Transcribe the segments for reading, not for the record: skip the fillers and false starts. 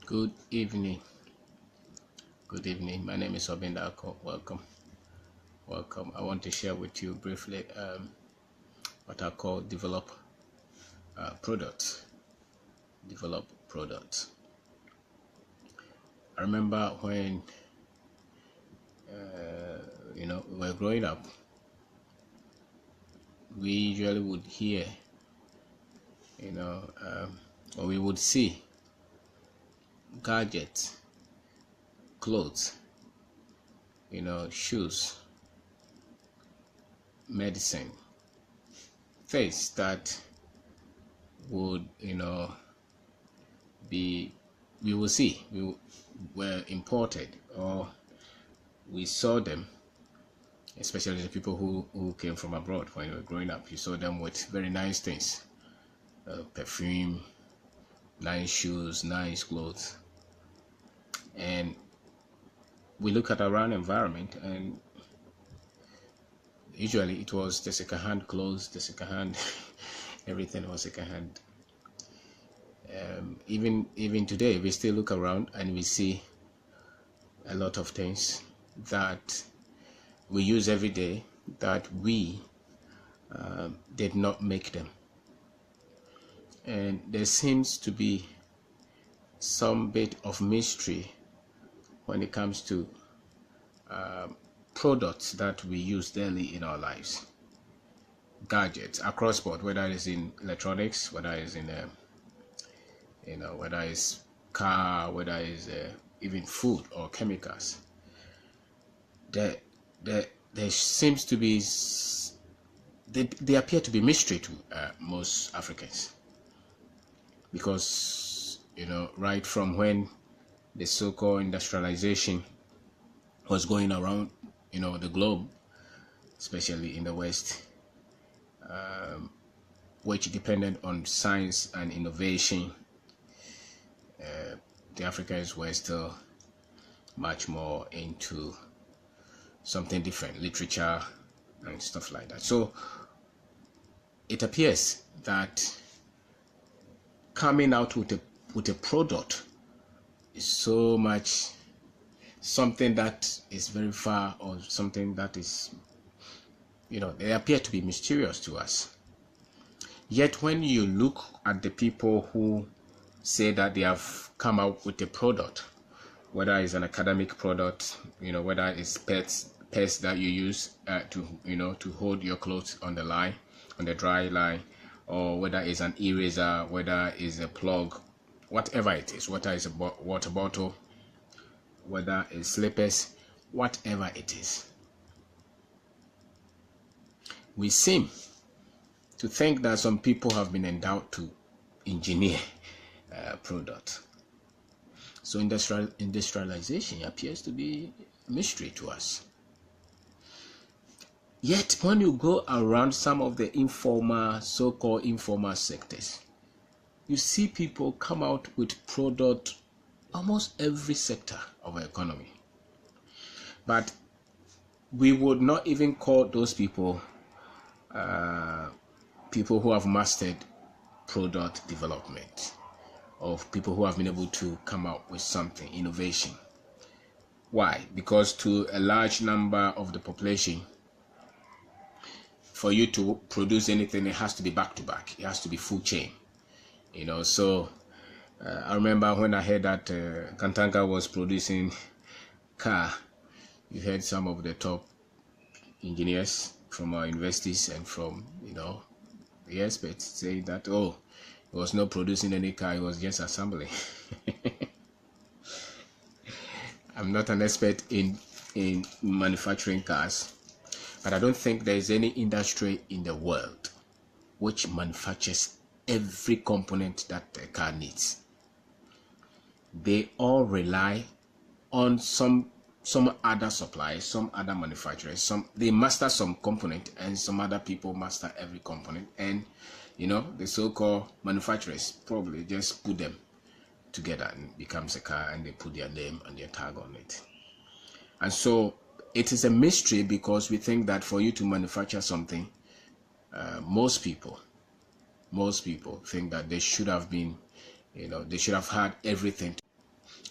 Good evening. Good evening. My name is Kwabena. Welcome. Welcome. I want to share with you briefly what I call develop products. Develop products. I remember when we were growing up, we usually would hear, or we would see gadgets, clothes, shoes, medicine, things that would, we will see, were imported, or we saw them, especially the people who came from abroad when we were growing up. You saw them with very nice things, perfume, nice shoes, nice clothes. And we look at our own environment, and usually it was the second-hand clothes, the second-hand everything was second-hand. Even today, we still look around and we see a lot of things that we use every day that we did not make them. And there seems to be some bit of mystery when it comes to products that we use daily in our lives. Gadgets across board, whether it's in electronics, whether it's in whether it's car, whether it's even food or chemicals. There seems to be they appear to be mystery to most Africans, because right from when the so-called industrialization was going around the globe, especially in the West, which depended on science and innovation, the Africans were still much more into something different, literature and stuff like that. So it appears that coming out with a product is so much something that is very far, or something that is, they appear to be mysterious to us. Yet when you look at the people who say that they have come out with a product, whether it's an academic product, whether it's pets that you use to hold your clothes on the dry line, or whether it's an eraser, whether it's a plug, whatever it is, whether it's a water bottle, whether it's slippers, whatever it is, we seem to think that some people have been endowed to engineer product. So industrialization appears to be a mystery to us. Yet when you go around some of the so-called informal sectors, you see people come out with product almost every sector of our economy. But we would not even call those people people who have mastered product development, of people who have been able to come out with something, innovation. Why? Because to a large number of the population, for you to produce anything, it has to be back to back. It has to be full chain. So I remember when I heard that Kantanka was producing car, you heard some of the top engineers from our universities and from the experts say that, oh, he was not producing any car, he was just assembling. I'm not an expert in manufacturing cars, but I don't think there is any industry in the world which manufactures every component that a car needs. They all rely on some other suppliers, some other manufacturers. They master some component, and some other people master every component. And the so-called manufacturers probably just put them together and becomes a car, and they put their name and their tag on it. And so it is a mystery, because we think that for you to manufacture something, most people think that they should have been, they should have had everything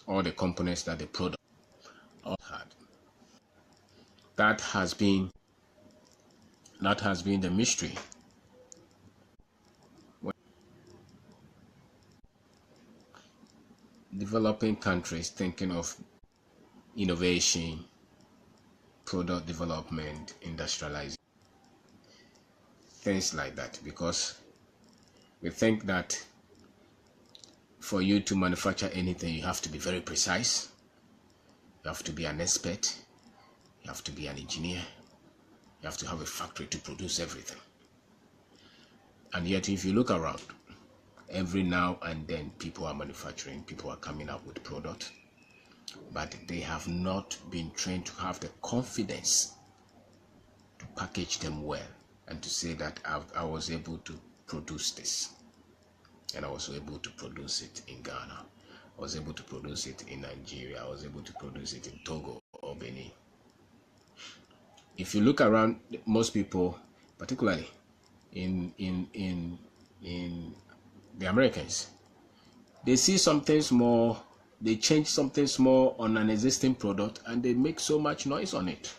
all the components that the product had. That has been the mystery. When developing countries thinking of innovation, product development, industrialization, things like that, because we think that for you to manufacture anything, you have to be very precise, you have to be an expert, you have to be an engineer, you have to have a factory to produce everything. And yet, if you look around, every now and then people are manufacturing, people are coming up with products, but they have not been trained to have the confidence to package them well and to say that I was able to produce this, and I was able to produce it in Ghana, I was able to produce it in Nigeria, I was able to produce it in Togo or Benin. If you look around, most people, particularly in the Americans, they see something small, they change something small on an existing product, and they make so much noise on it,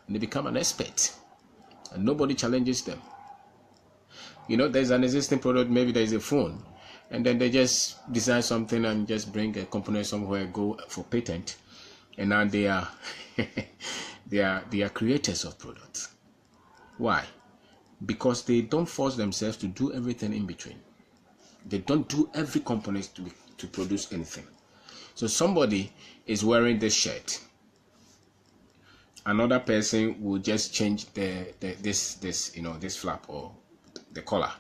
and they become an expert, and nobody challenges them. You know, there's an existing product, maybe there's a phone, and then they just design something and just bring a component somewhere, go for patent, and now they are they are creators of products. Why? Because they don't force themselves to do everything in between. They don't do every component to produce anything. So somebody is wearing this shirt, another person will just change this flap or the collar,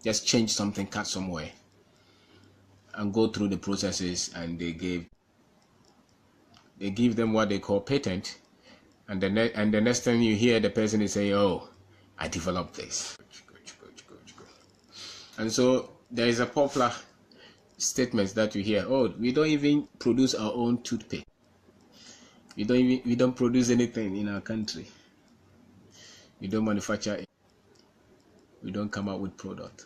just change something, cut somewhere, and go through the processes, and they give them what they call patent, and the next thing you hear, the person is saying, "Oh, I developed this." And so there is a popular statement that you hear, "Oh, we don't even produce our own toothpaste. We don't produce anything in our country. We don't manufacture it. We don't come out with product."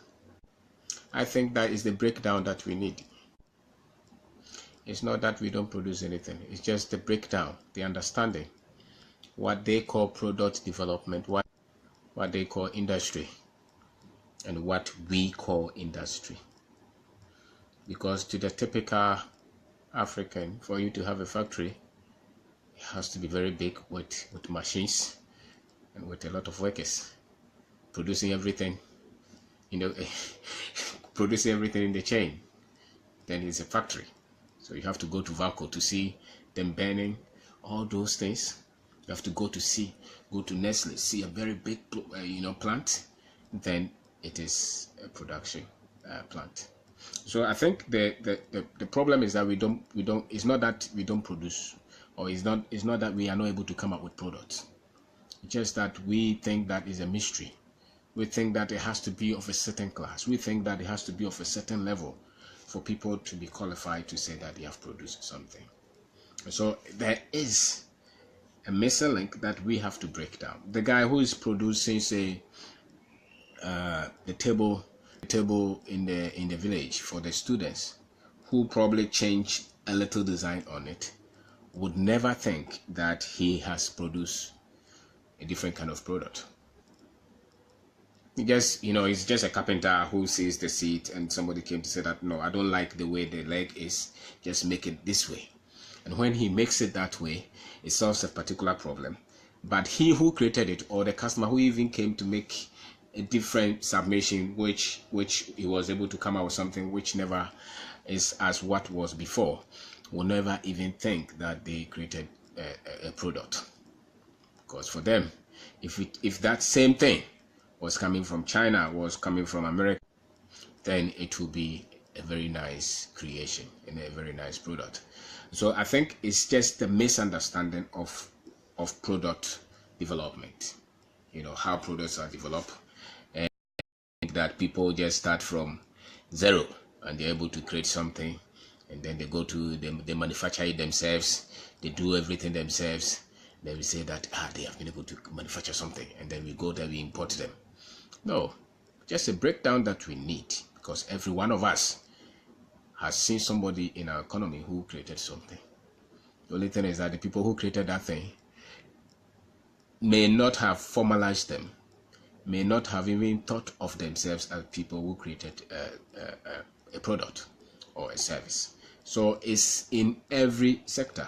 I think that is the breakdown that we need. It's not that we don't produce anything. It's just the breakdown, the understanding, what they call product development, what they call industry, and what we call industry. Because to the typical African, for you to have a factory, it has to be very big with machines and with a lot of workers producing everything, producing everything in the chain. Then it's a factory. So you have to go to Valco to see them burning all those things. You have to go to Nestle, see a very big plant. Then it is a production plant. So I think the problem is that we don't. It's not that we don't produce, or it's not that we are not able to come up with products. It's just that we think that is a mystery. We think that it has to be of a certain class. We think that it has to be of a certain level for people to be qualified to say that they have produced something. So there is a missing link that we have to break down. The guy who is producing, say, the table in the village for the students, who probably changed a little design on it, would never think that he has produced a different kind of product. He's just a carpenter who sees the seat, and somebody came to say that, "No, I don't like the way the leg is, just make it this way." And when he makes it that way, it solves a particular problem. But he who created it, or the customer who even came to make a different submission, which he was able to come out with something which never is as what was before, will never even think that they created a product. Because for them, if that same thing was coming from China, was coming from America, then it will be a very nice creation and a very nice product. So I think it's just the misunderstanding of product development, how products are developed, and that people just start from zero and they're able to create something, and then they go to they manufacture it themselves, they do everything themselves. Then we say that they have been able to manufacture something, and then we go there, we import them. No, just a breakdown that we need, because every one of us has seen somebody in our economy who created something. The only thing is that the people who created that thing may not have formalized them, may not have even thought of themselves as people who created a product or a service. So it's in every sector.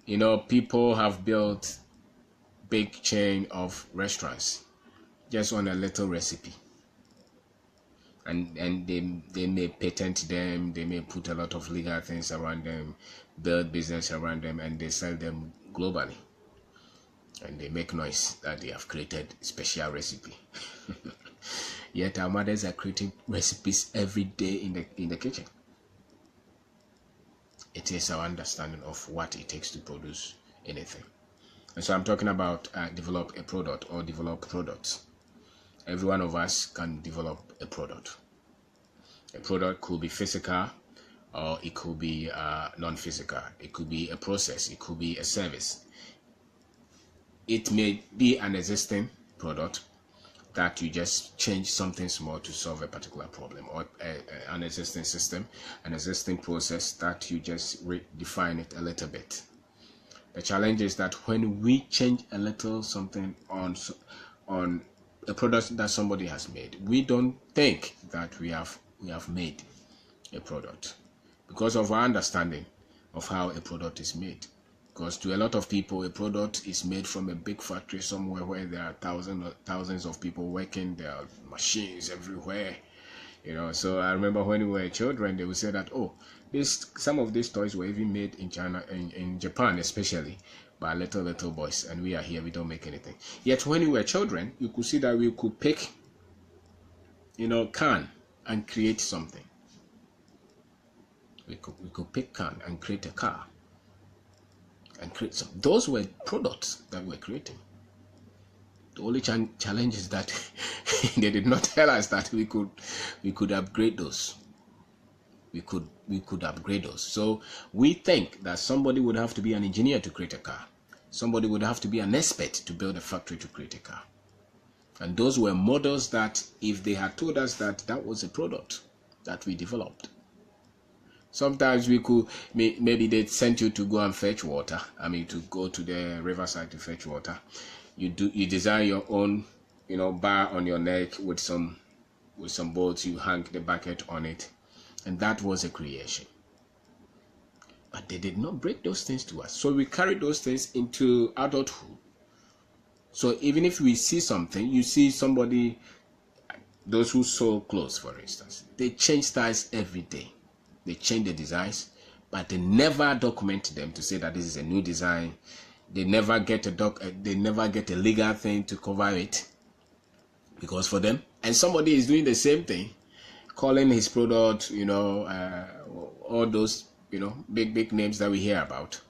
You know, people have built big chain of restaurants just on a little recipe. And they may patent them, they may put a lot of legal things around them, build business around them, and they sell them globally. And they make noise that they have created special recipe. Yet our mothers are creating recipes every day in the kitchen. It is our understanding of what it takes to produce anything. And so I'm talking about develop a product or develop products. Every one of us can develop a product. A product could be physical, or it could be non-physical. It could be a process. It could be a service. It may be an existing product that you just change something small to solve a particular problem, or an existing system, an existing process that you just redefine it a little bit. The challenge is that when we change a little something on a product that somebody has made, we don't think that we have made a product because of our understanding of how a product is made. Because to a lot of people, a product is made from a big factory somewhere where there are thousands of people working. There are machines everywhere, you know. So I remember when we were children, they would say that, oh, some of these toys were even made in China, in Japan especially, by little boys, and we are here, we don't make anything. Yet when we were children, you could see that we could pick, you know, can and create something. We could pick can and create a car. And create some. Those were products that we're creating. The only challenge is that they did not tell us that we could upgrade those. We could upgrade those. So we think that somebody would have to be an engineer to create a car. Somebody would have to be an expert to build a factory to create a car. And those were models that, if they had told us that that was a product that we developed, sometimes we could, maybe they sent you to go and fetch water. I mean, to go to the riverside to fetch water. You design your own, you know, bar on your neck with some bolts. You hang the bucket on it, and that was a creation. But they did not break those things to us, so we carried those things into adulthood. So even if we see something, you see somebody, those who sew clothes, for instance, they change styles every day. They change the designs, but they never document them to say that this is a new design. They never get a legal thing to cover it, because for them, and somebody is doing the same thing, calling his product, you know, all those, you know, big names that we hear about,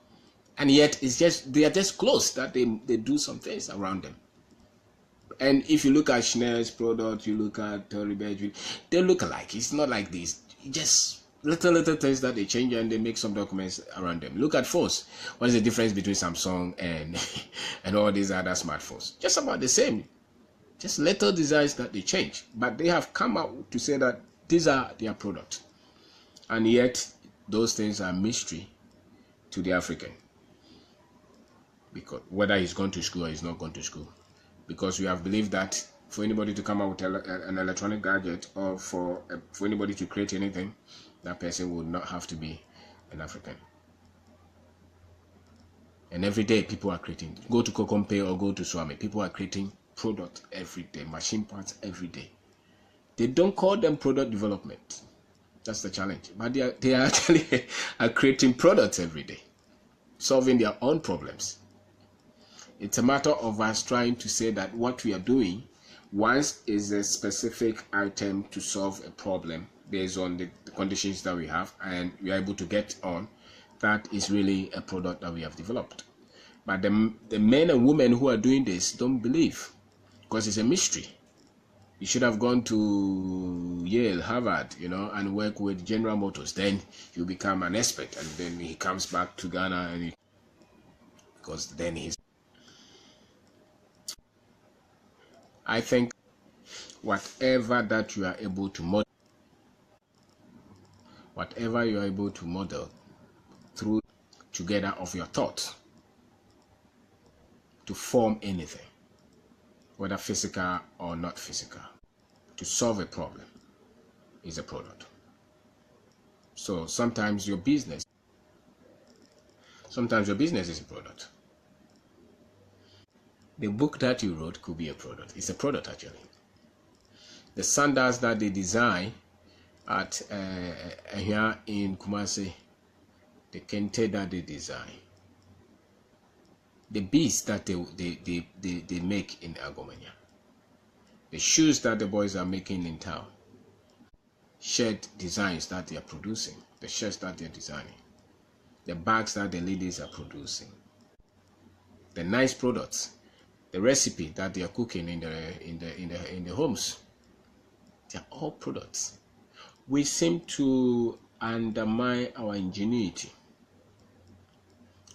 and yet it's just, they are just close that they do some things around them. And if you look at Chanel's product, you look at Tory Burch, they look alike. It's not like this. Just little things that they change, and they make some documents around them. Look at phones. What is the difference between Samsung and all these other smartphones? Just about the same. Just little designs that they change, but they have come out to say that these are their products, and yet those things are mystery to the African, because whether he's gone to school or he's not gone to school, because we have believed that for anybody to come out with an electronic gadget, or for anybody to create anything, that person would not have to be an African. And every day people are creating. Go to Kokompe or go to Swami, people are creating product every day, machine parts every day. They don't call them product development. That's the challenge. But they are actually are creating products every day, solving their own problems. It's a matter of us trying to say that what we are doing once is a specific item to solve a problem based on the conditions that we have, and we are able to get on. That is really a product that we have developed. But the men and women who are doing this don't believe, because it's a mystery. You should have gone to Yale, Harvard, you know, and work with General Motors. Then you become an expert, and then he comes back to Ghana, and because then he's. I think whatever that you are able to model, whatever you are able to model through together of your thoughts to form anything, whether physical or not physical, to solve a problem is a product. So sometimes your business is a product. The book that you wrote could be a product. It's a product actually. The sandals that they design at here in Kumasi, the kente that they design, the beads that they make in Agomania, the shoes that the boys are making in town, shirt designs that they are producing, the shirts that they're designing, the bags that the ladies are producing, the nice products, the recipe that they are cooking in the homes, they're all products. We seem to undermine our ingenuity.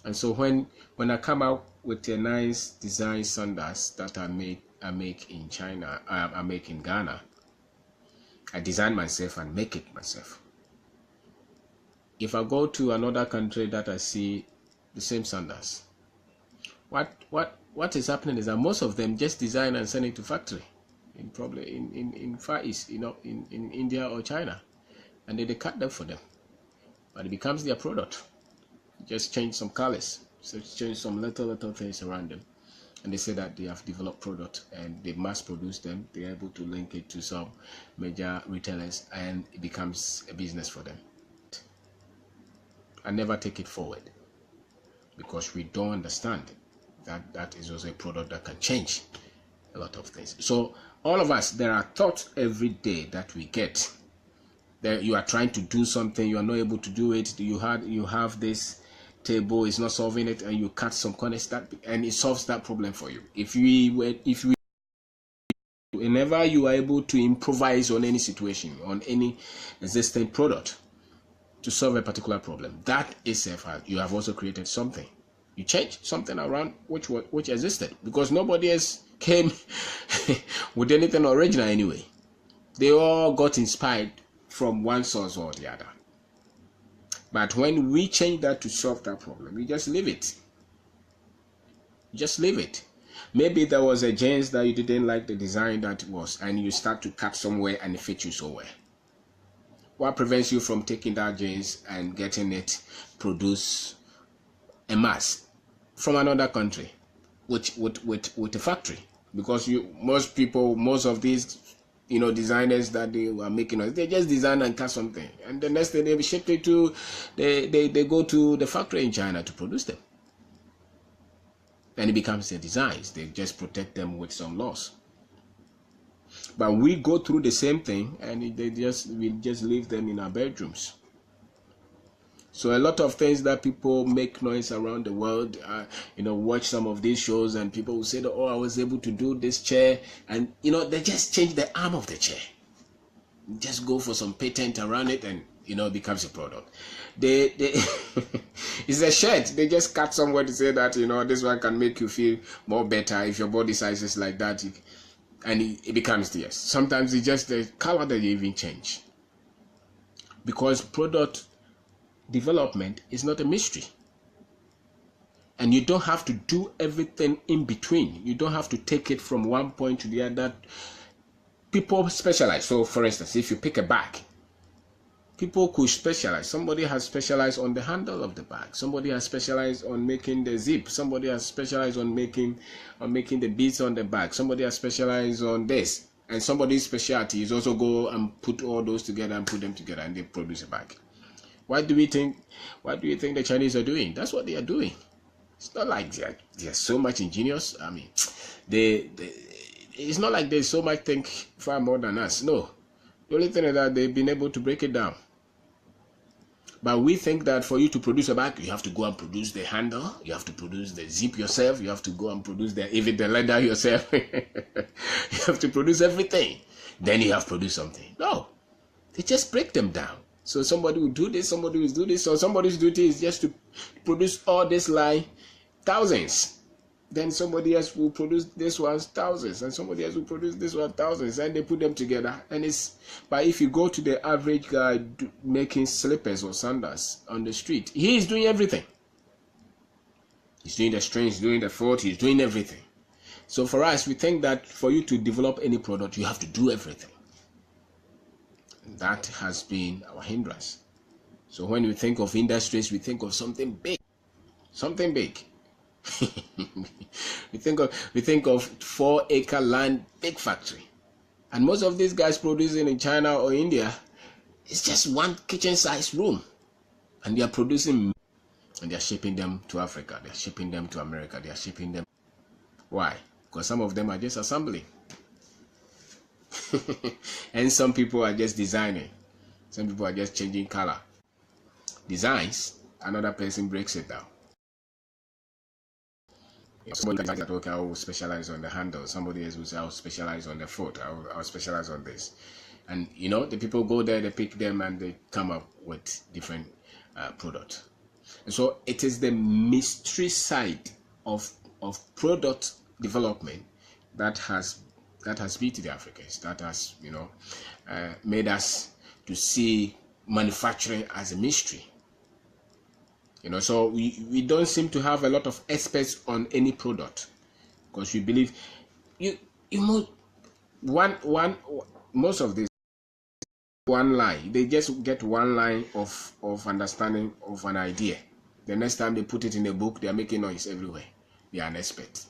And so when I come out with a nice design sandals that I make in China, I make in Ghana, I design myself and make it myself. If I go to another country that I see the same sandals, what is happening is that most of them just design and send it to factory in Far East, in India or China, and they cut them for them, but it becomes their product. Just change some colors, so change some little things around them, and they say that they have developed product and they mass produce them. They're able to link it to some major retailers, and it becomes a business for them. I never take it forward because we don't understand that is also a product that can change a lot of things. So all of us, there are thoughts every day that we get. That you are trying to do something, you are not able to do it. You have this table, it's not solving it, and you cut some corners and it solves that problem for you. Whenever you are able to improvise on any situation, on any existing product to solve a particular problem, that itself, you have also created something. You change something around which existed, because nobody else came with anything original anyway. They all got inspired from one source or the other. But when we change that to solve that problem, we just leave it. Just leave it. Maybe there was a jeans that you didn't like the design that it was, and you start to cut somewhere and it fits you so well. What prevents you from taking that jeans and getting it produced en masse from another country with a factory? Because most of these designers that they were making, they just design and cut something, and the next thing they ship it to, they go to the factory in China to produce them, and it becomes their designs. They just protect them with some laws. But we go through the same thing, and we just leave them in our bedrooms. So a lot of things that people make noise around the world, watch some of these shows, and people will say that, oh, I was able to do this chair, and they just change the arm of the chair, just go for some patent around it, and it becomes a product. They it's a shirt. They just cut somewhere to say that this one can make you feel more better if your body size is like that, and it becomes theirs. Sometimes it's just the color that you even change, because product development is not a mystery, and you don't have to do everything in between. You don't have to take it from one point to the other. People specialize. So for instance, if you pick a bag, people could specialize. Somebody has specialized on the handle of the bag, somebody has specialized on making the zip, somebody has specialized on making the beads on the bag, somebody has specialized on this, and somebody's specialty is also go and put all those together and put them together, and they produce a bag. What do you think the Chinese are doing? That's what they are doing. It's not like they're so much ingenious. I mean, it's not like they so much think far more than us. No. The only thing is that they've been able to break it down. But we think that for you to produce a bag, you have to go and produce the handle, you have to produce the zip yourself, you have to go and produce even the leather yourself. You have to produce everything. Then you have produced something. No. They just break them down. So somebody will do this, somebody will do this, or somebody's duty is just to produce all this line, thousands. then somebody else will produce this one thousands, and somebody else will produce this one thousands, and they put them together. And it's, but if you go to the average guy making slippers or sandals on the street, he is doing everything. He's doing the strings, he's doing the foot, he's doing everything. So for us, we think that for you to develop any product, you have to do everything. That has been our hindrance. So when we think of industries, we think of something big, something big. we think of 4-acre land, big factory, and most of these guys producing in China or India, it's just one kitchen-sized room, and they are producing, and they are shipping them to Africa, they are shipping them to America, they are shipping them. Why? Because some of them are just assembling. And some people are just designing. Some people are just changing color. Designs, another person breaks it down. Somebody says that, okay, I will specialize on the handle. Somebody else will say, I'll specialize on the foot. I'll specialize on this. And you know, the people go there, they pick them, and they come up with different products. And so it is the mystery side of product development that has beat the Africans, that has, you know, made us to see manufacturing as a mystery. You know, so we don't seem to have a lot of experts on any product, because we believe you know, most of this one line, they just get one line of understanding of an idea. The next time they put it in a book, they are making noise everywhere. They are an expert.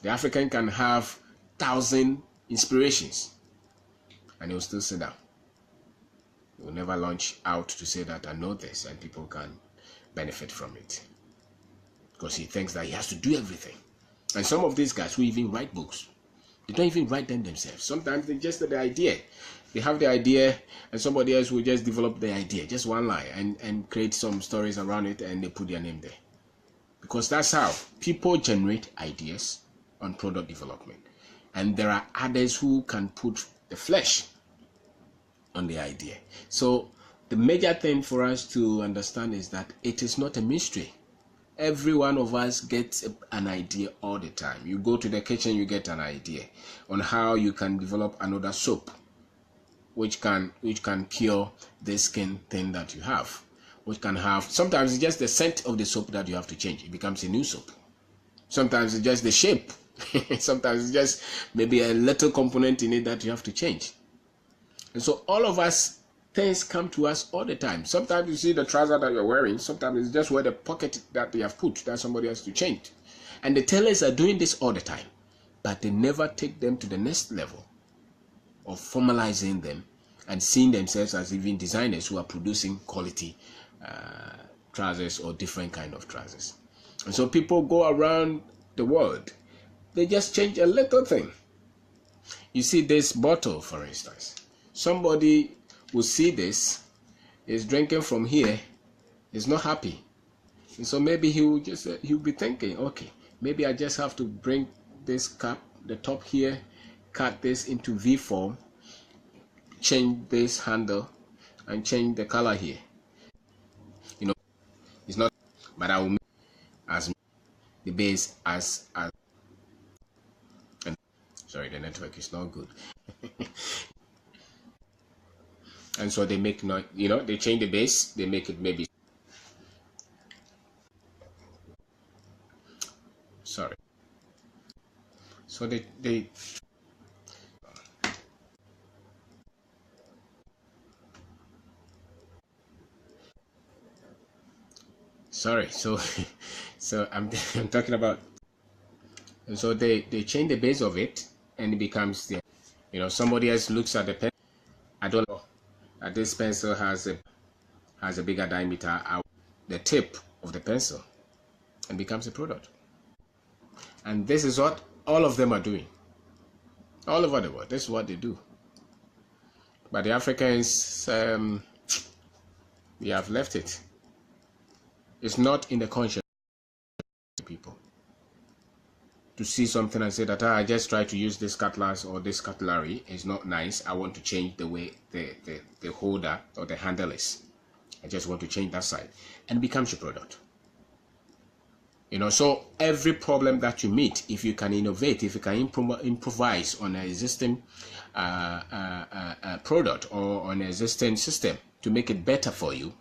The African can have 1,000 inspirations, and he will still sit down. He will never launch out to say that I know this, and people can benefit from it, because he thinks that he has to do everything. And some of these guys who even write books, they don't even write them themselves. Sometimes they just have the idea. They have the idea, and somebody else will just develop the idea, just one line, and create some stories around it, and they put their name there. Because that's how people generate ideas on product development. And there are others who can put the flesh on the idea. So the major thing for us to understand is that it is not a mystery. Every one of us gets an idea all the time. You go to the kitchen, you get an idea on how you can develop another soap, which can cure the skin thing that you have, which can have, sometimes it's just the scent of the soap that you have to change. It becomes a new soap. Sometimes it's just the shape. Sometimes it's just maybe a little component in it that you have to change. And so all of us, things come to us all the time. Sometimes you see the trouser that you're wearing, sometimes it's just where the pocket that they have put that somebody has to change. And the tailors are doing this all the time, but they never take them to the next level of formalizing them and seeing themselves as even designers who are producing quality trousers or different kind of trousers. And so people go around the world, they just change a little thing. You see this bottle, for instance. Somebody will see this, is drinking from here, is not happy. And so maybe he'll be thinking, okay, maybe I just have to bring this cap, the top here, cut this into V form, change this handle, and change the color here. You know, it's not, but I will make as the base as and sorry, the network is not good. And so they make not, you know, they change the base, they make it maybe, sorry. So they sorry, so I'm talking about, and so they change the base of it, and it becomes the, you know, somebody else looks at the pen. I don't know that this pencil has a bigger diameter, the tip of the pencil, and becomes a product. And this is what all of them are doing all over the world. This is what they do. But the Africans, we have left it. It's not in the conscious of people to see something and say that I just try to use this cutlass or this cutlery. It's not nice. I want to change the way the holder or the handle is. I just want to change that side, and it becomes your product. So every problem that you meet, if you can innovate, if you can improvise on an existing product or on an existing system to make it better for you,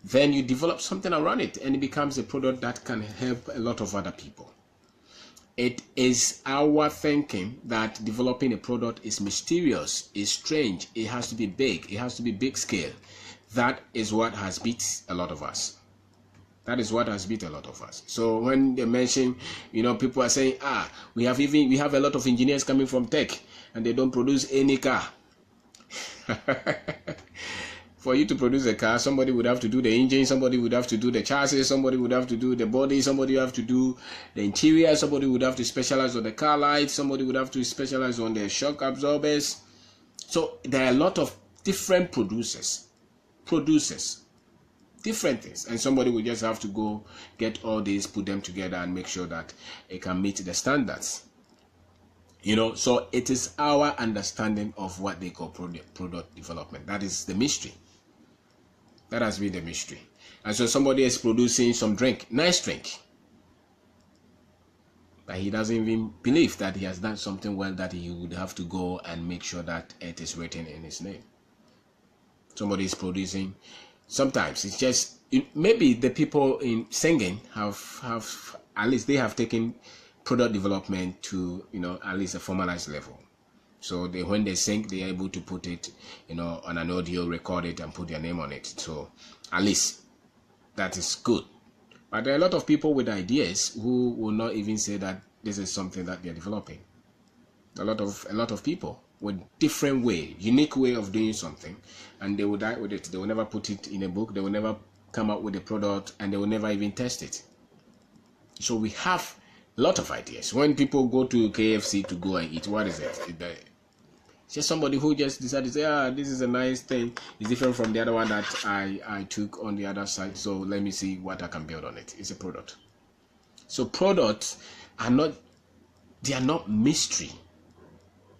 then you develop something around it and it becomes a product that can help a lot of other people. It is our thinking that developing a product is mysterious, is strange, it has to be big, it has to be big scale. That is what has beat a lot of us. That is what has beat a lot of us. So when they mention, people are saying, we have a lot of engineers coming from tech and they don't produce any car. For you to produce a car, somebody would have to do the engine, somebody would have to do the chassis, somebody would have to do the body, somebody would have to do the interior, somebody would have to specialize on the car lights, somebody would have to specialize on the shock absorbers. So there are a lot of different producers, different things, and somebody will just have to go get all these, put them together and make sure that it can meet the standards. So it is our understanding of what they call product development. That is the mystery. That has been the mystery. And so somebody is producing some drink, nice drink, but he doesn't even believe that he has done something well, that he would have to go and make sure that it is written in his name. Somebody is producing, sometimes it's just, maybe the people in singing have at least they have taken product development to at least a formalized level. So when they sing, they are able to put it on an audio, record it and put their name on it. So at least that is good. But there are a lot of people with ideas who will not even say that this is something that they are developing. A lot of people with different way, unique way of doing something, and they will die with it. They will never put it in a book, they will never come up with a product, and they will never even test it. So we have a lot of ideas. When people go to KFC to go and eat, what is it? It's just somebody who just decided to say, this is a nice thing. It's different from the other one that I took on the other side. So let me see what I can build on it. It's a product. So products are not mystery.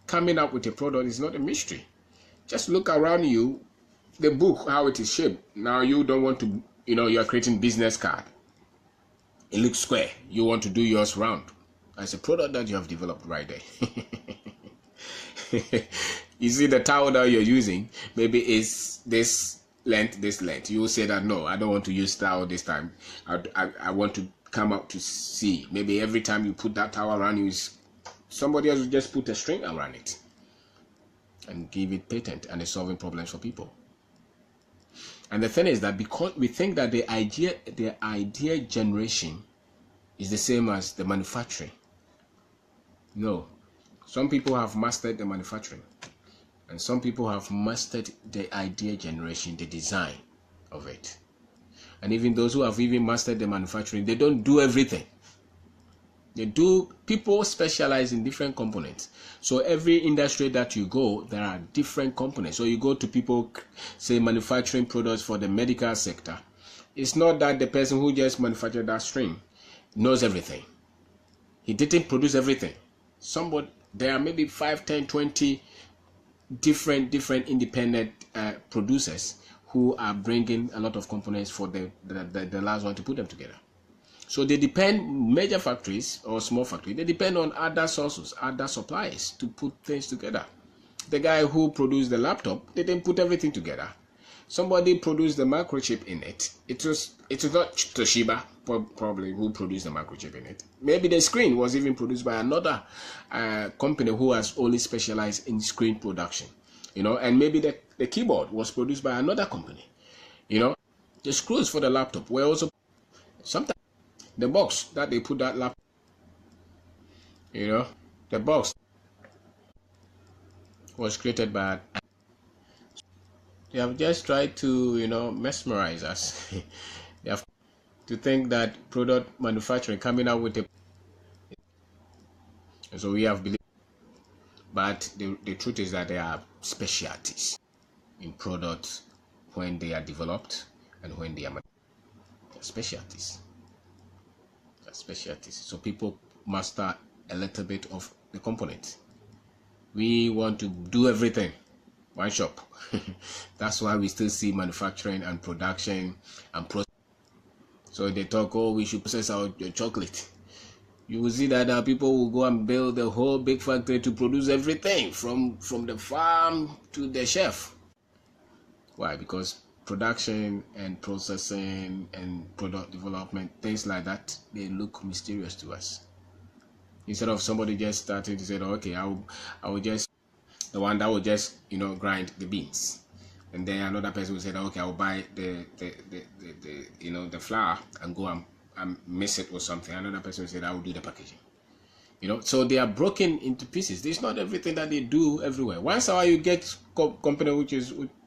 Coming up with a product is not a mystery. Just look around you, the book, how it is shaped. Now you don't want to, you are creating business card. It looks square. You want to do yours round. That's a product that you have developed right there. You see the towel that you're using, maybe it's this length. You will say that, no, I don't want to use towel this time. I want to come out to see. Maybe every time you put that towel around you, somebody else will just put a string around it and give it patent, and it's solving problems for people. And the thing is that because we think that the idea generation is the same as the manufacturing. No. Some people have mastered the manufacturing, and some people have mastered the idea generation, the design of it. And even those who have even mastered the manufacturing, they don't do everything. People specialize in different components. So every industry that you go, there are different components. So you go to people, say, manufacturing products for the medical sector. It's not that the person who just manufactured that string knows everything. He didn't produce everything. There are maybe 5, 10, 20 different independent producers who are bringing a lot of components for the last one to put them together. So they depend, major factories or small factories, they depend on other sources, other suppliers to put things together. The guy who produced the laptop, they didn't put everything together. Somebody produced the microchip in it. It was not Toshiba probably who produced the microchip in it. Maybe the screen was even produced by another company who has only specialized in screen production. And maybe the keyboard was produced by another company. The screws for the laptop were also sometimes the box that they put that laptop. The box was created by. They have just tried to mesmerize us. They have to think that product manufacturing coming out with so we have believed, but the truth is that there are specialties in products when they are developed and when they are specialties. So people master a little bit of the component. We want to do everything. One shop. That's why we still see manufacturing and production and process. So they talk, oh, we should process our chocolate. You will see that people will go and build a whole big factory to produce everything from the farm to the chef. Why? Because production and processing and product development, things like that, they look mysterious to us. Instead of somebody just starting to say, okay, I will just, the one that will just, grind the beans. And then another person will say, okay, I'll buy the flour and go and mix it with something. Another person will say, I will do the packaging. So they are broken into pieces. It's not everything that they do everywhere. Once a while you get company which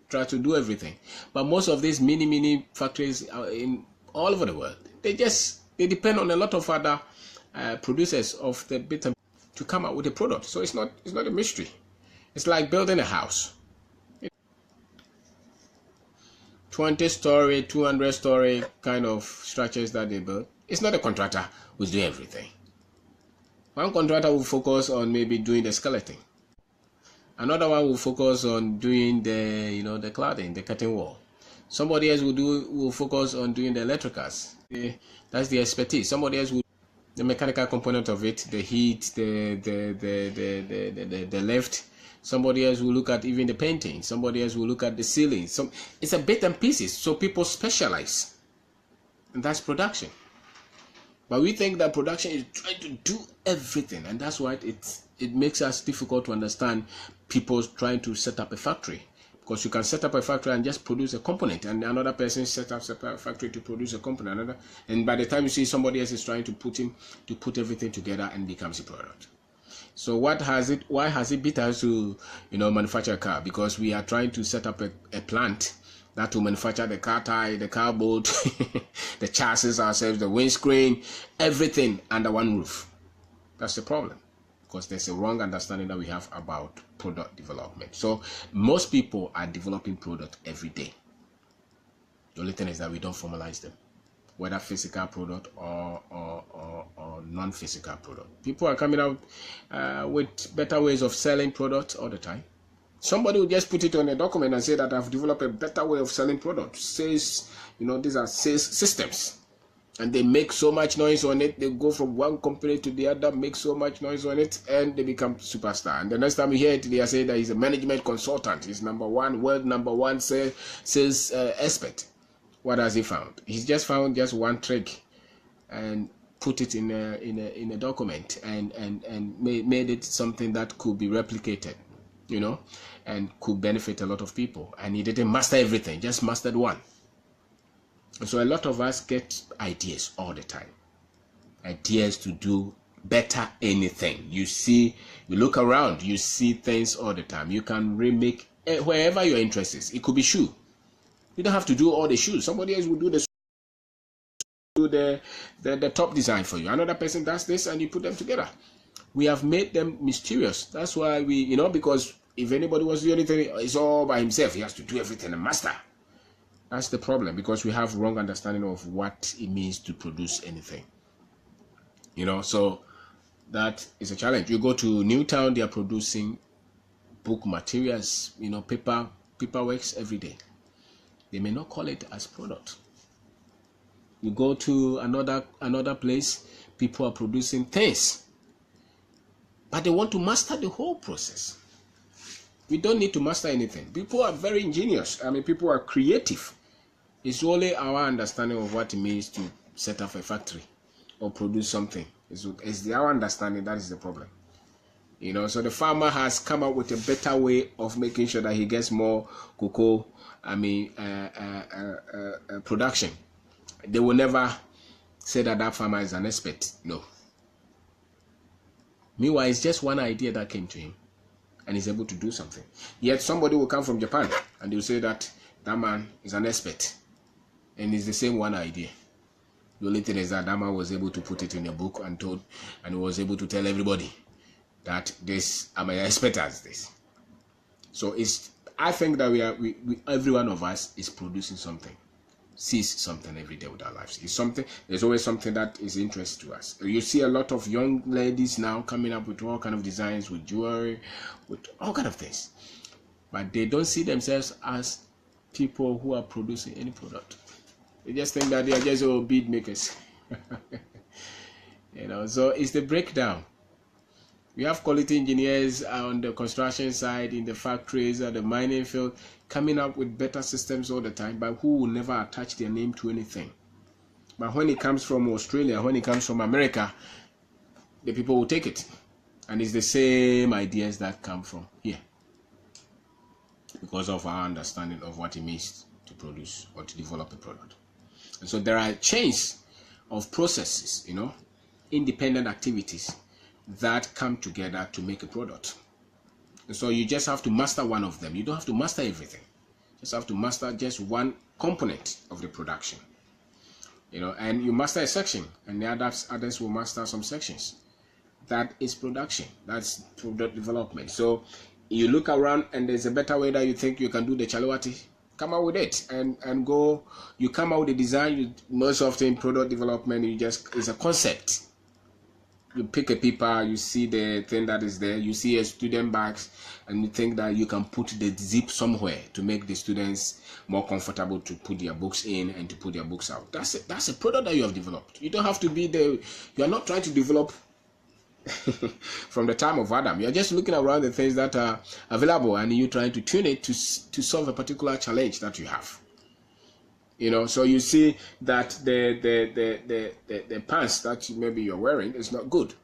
try to do everything, but most of these mini factories are in all over the world. They depend on a lot of other producers of the bit to come out with a product. So it's not a mystery. It's like building a house. 20-story, 200-story kind of structures that they build. It's not a contractor who's doing everything. One contractor will focus on maybe doing the skeleton. Another one will focus on doing the cladding, the curtain wall. Somebody else will focus on doing the electricals. That's the expertise. Somebody else will the mechanical component of it, the heat, the lift. Somebody else will look at even the painting. Somebody else will look at the ceiling. It's a bit and pieces. So people specialize, and that's production. But we think that production is trying to do everything, and that's why it makes us difficult to understand people trying to set up a factory. Because you can set up a factory and just produce a component, and another person set up a factory to produce a component, and by the time you see somebody else is trying to put everything together and becomes a product. So why has it beat us to manufacture a car? Because we are trying to set up a plant that will manufacture the car tire, the car bolt, the chassis ourselves, the windscreen, everything under one roof. That's the problem, because there's a wrong understanding that we have about product development. So most people are developing product every day. The only thing is that we don't formalize them, whether physical product or non-physical product. People are coming out with better ways of selling products all the time. Somebody will just put it on a document and say that I've developed a better way of selling products. Says, these are sales systems. And they make so much noise on it. They go from one company to the other, make so much noise on it, and they become superstar. And the next time you hear it, they say that he's a management consultant. He's world number one sales expert. What has he found? He's just found one trick and put it in a document and made it something that could be replicated, and could benefit a lot of people. And he didn't master everything, just mastered one. So a lot of us get ideas all the time, ideas to do better anything. You look around, you see things all the time. You can remake wherever your interest is. It could be shoe. You don't have to do all the shoes. Somebody else will do the top design for you. Another person does this, and you put them together. We have made them mysterious. That's why because if anybody wants to do anything, it's all by himself. He has to do everything and master. That's the problem, because we have wrong understanding of what it means to produce anything. So that is a challenge. You go to Newtown, they are producing book materials, paperworks every day. They may not call it as product. You go to another place, people are producing things, but they want to master the whole process. We don't need to master anything. People are very ingenious. People are creative. It's only our understanding of what it means to set up a factory or produce something. It's our understanding that is the problem. So the farmer has come up with a better way of making sure that he gets more cocoa, production. They will never say that farmer is an expert. No. Meanwhile, it's just one idea that came to him, and he's able to do something. Yet somebody will come from Japan and they'll say that man is an expert, and it's the same one idea. The only thing is that man was able to put it in a book and he was able to tell everybody that I'm an expert at this. So I think that we every one of us is producing something, sees something every day with our lives. There's always something that is interest to us. You see a lot of young ladies now coming up with all kind of designs, with jewelry, with all kind of things, but they don't see themselves as people who are producing any product. They just think that they are just all bead makers. You know, so it's the breakdown. We have quality engineers on the construction side, in the factories, at the mining field, coming up with better systems all the time, but who will never attach their name to anything. But when it comes from Australia, when it comes from America, the people will take it. And it's the same ideas that come from here, because of our understanding of what it means to produce or to develop a product. And so there are chains of processes, you know, independent activities that come together to make a product. And so you just have to master one of them. You don't have to master everything. You just have to master just one component of the production. You know, and you master a section, and the others will master some sections. That is production. That's product development. So you look around and there's a better way that you think you can do the Chalawati, come out with it and go. You come out with a design. Most often product development, it's a concept. You pick a paper, you see the thing that is there, you see a student bags, and you think that you can put the zip somewhere to make the students more comfortable to put their books in and to put their books out. That's a product that you have developed. You don't have to be you are not trying to develop from the time of Adam. You're just looking around the things that are available, and you're trying to tune it to solve a particular challenge that you have. You know, so you see that the pants that maybe you're wearing is not good.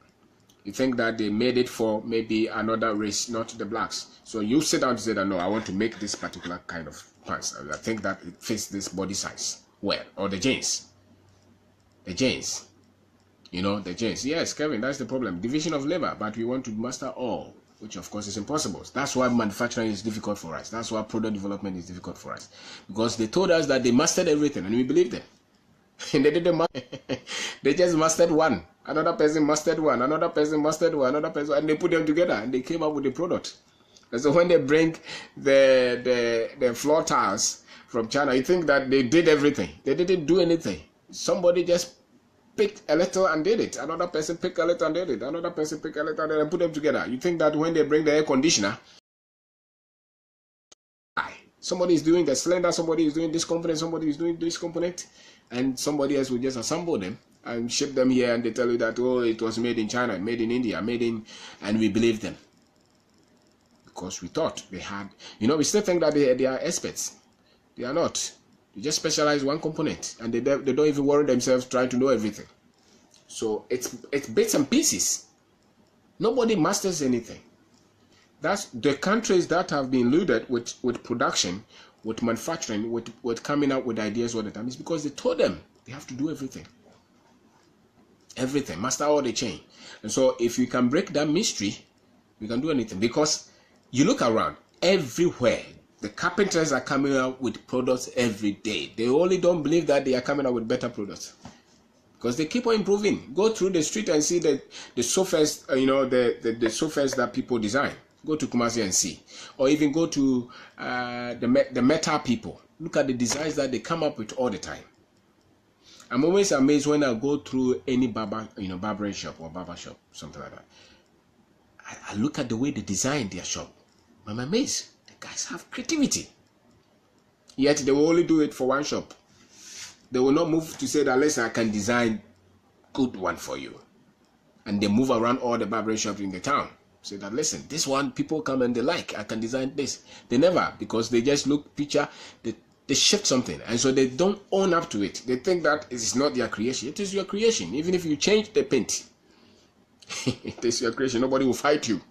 You think that they made it for maybe another race, not the blacks. So you sit down and say that, no, I want to make this particular kind of pants. I think that it fits this body size well. Or the jeans. The jeans. You know, the jeans. Yes, Kevin, that's the problem. Division of labor, but we want to master all, which of course is impossible. That's why manufacturing is difficult for us. That's why product development is difficult for us. Because they told us that they mastered everything, and we believed them. And they didn't they just mastered one. Another person mastered one. Another person mastered one. Another person, and they put them together, and they came up with a product. And so when they bring the floor tiles from China, you think that they did everything. They didn't do anything. Somebody just picked a little and did it. Another person picked a little and did it. Another person picked a little and did it, and put them together. You think that when they bring the air conditioner, somebody is doing the cylinder, somebody is doing this component, somebody is doing this component, and somebody else will just assemble them and ship them here, and they tell you that, oh, it was made in China, made in India, and we believe them. Because we thought they had, you know, we still think that they are experts. They are not. They just specialize one component, and they don't even worry themselves trying to know everything. So it's bits and pieces. Nobody masters anything. That's the countries that have been loaded with production, with manufacturing, with coming up with ideas all the time. It's because they told them they have to do everything. Everything, master all the chain. And so if you can break that mystery, you can do anything. Because you look around, everywhere, the carpenters are coming out with products every day. They only don't believe that they are coming out with better products, because they keep on improving. Go through the street and see the sofas, you know, the sofas that people design. Go to Kumasi and see, or even go to the metal people. Look at the designs that they come up with all the time. I'm always amazed when I go through any barbering shop or barber shop, something like that. I look at the way they design their shop. I'm amazed. The guys have creativity. Yet they will only do it for one shop. They will not move to say that, listen, I can design good one for you. And they move around all the barbering shops in the town. Say that, listen, this one people come and they like, I can design this. They never, because they just look picture, they shift something, and so they don't own up to it. They think that it is not their creation. It is your creation. Even if you change the paint, it is your creation. Nobody will fight you.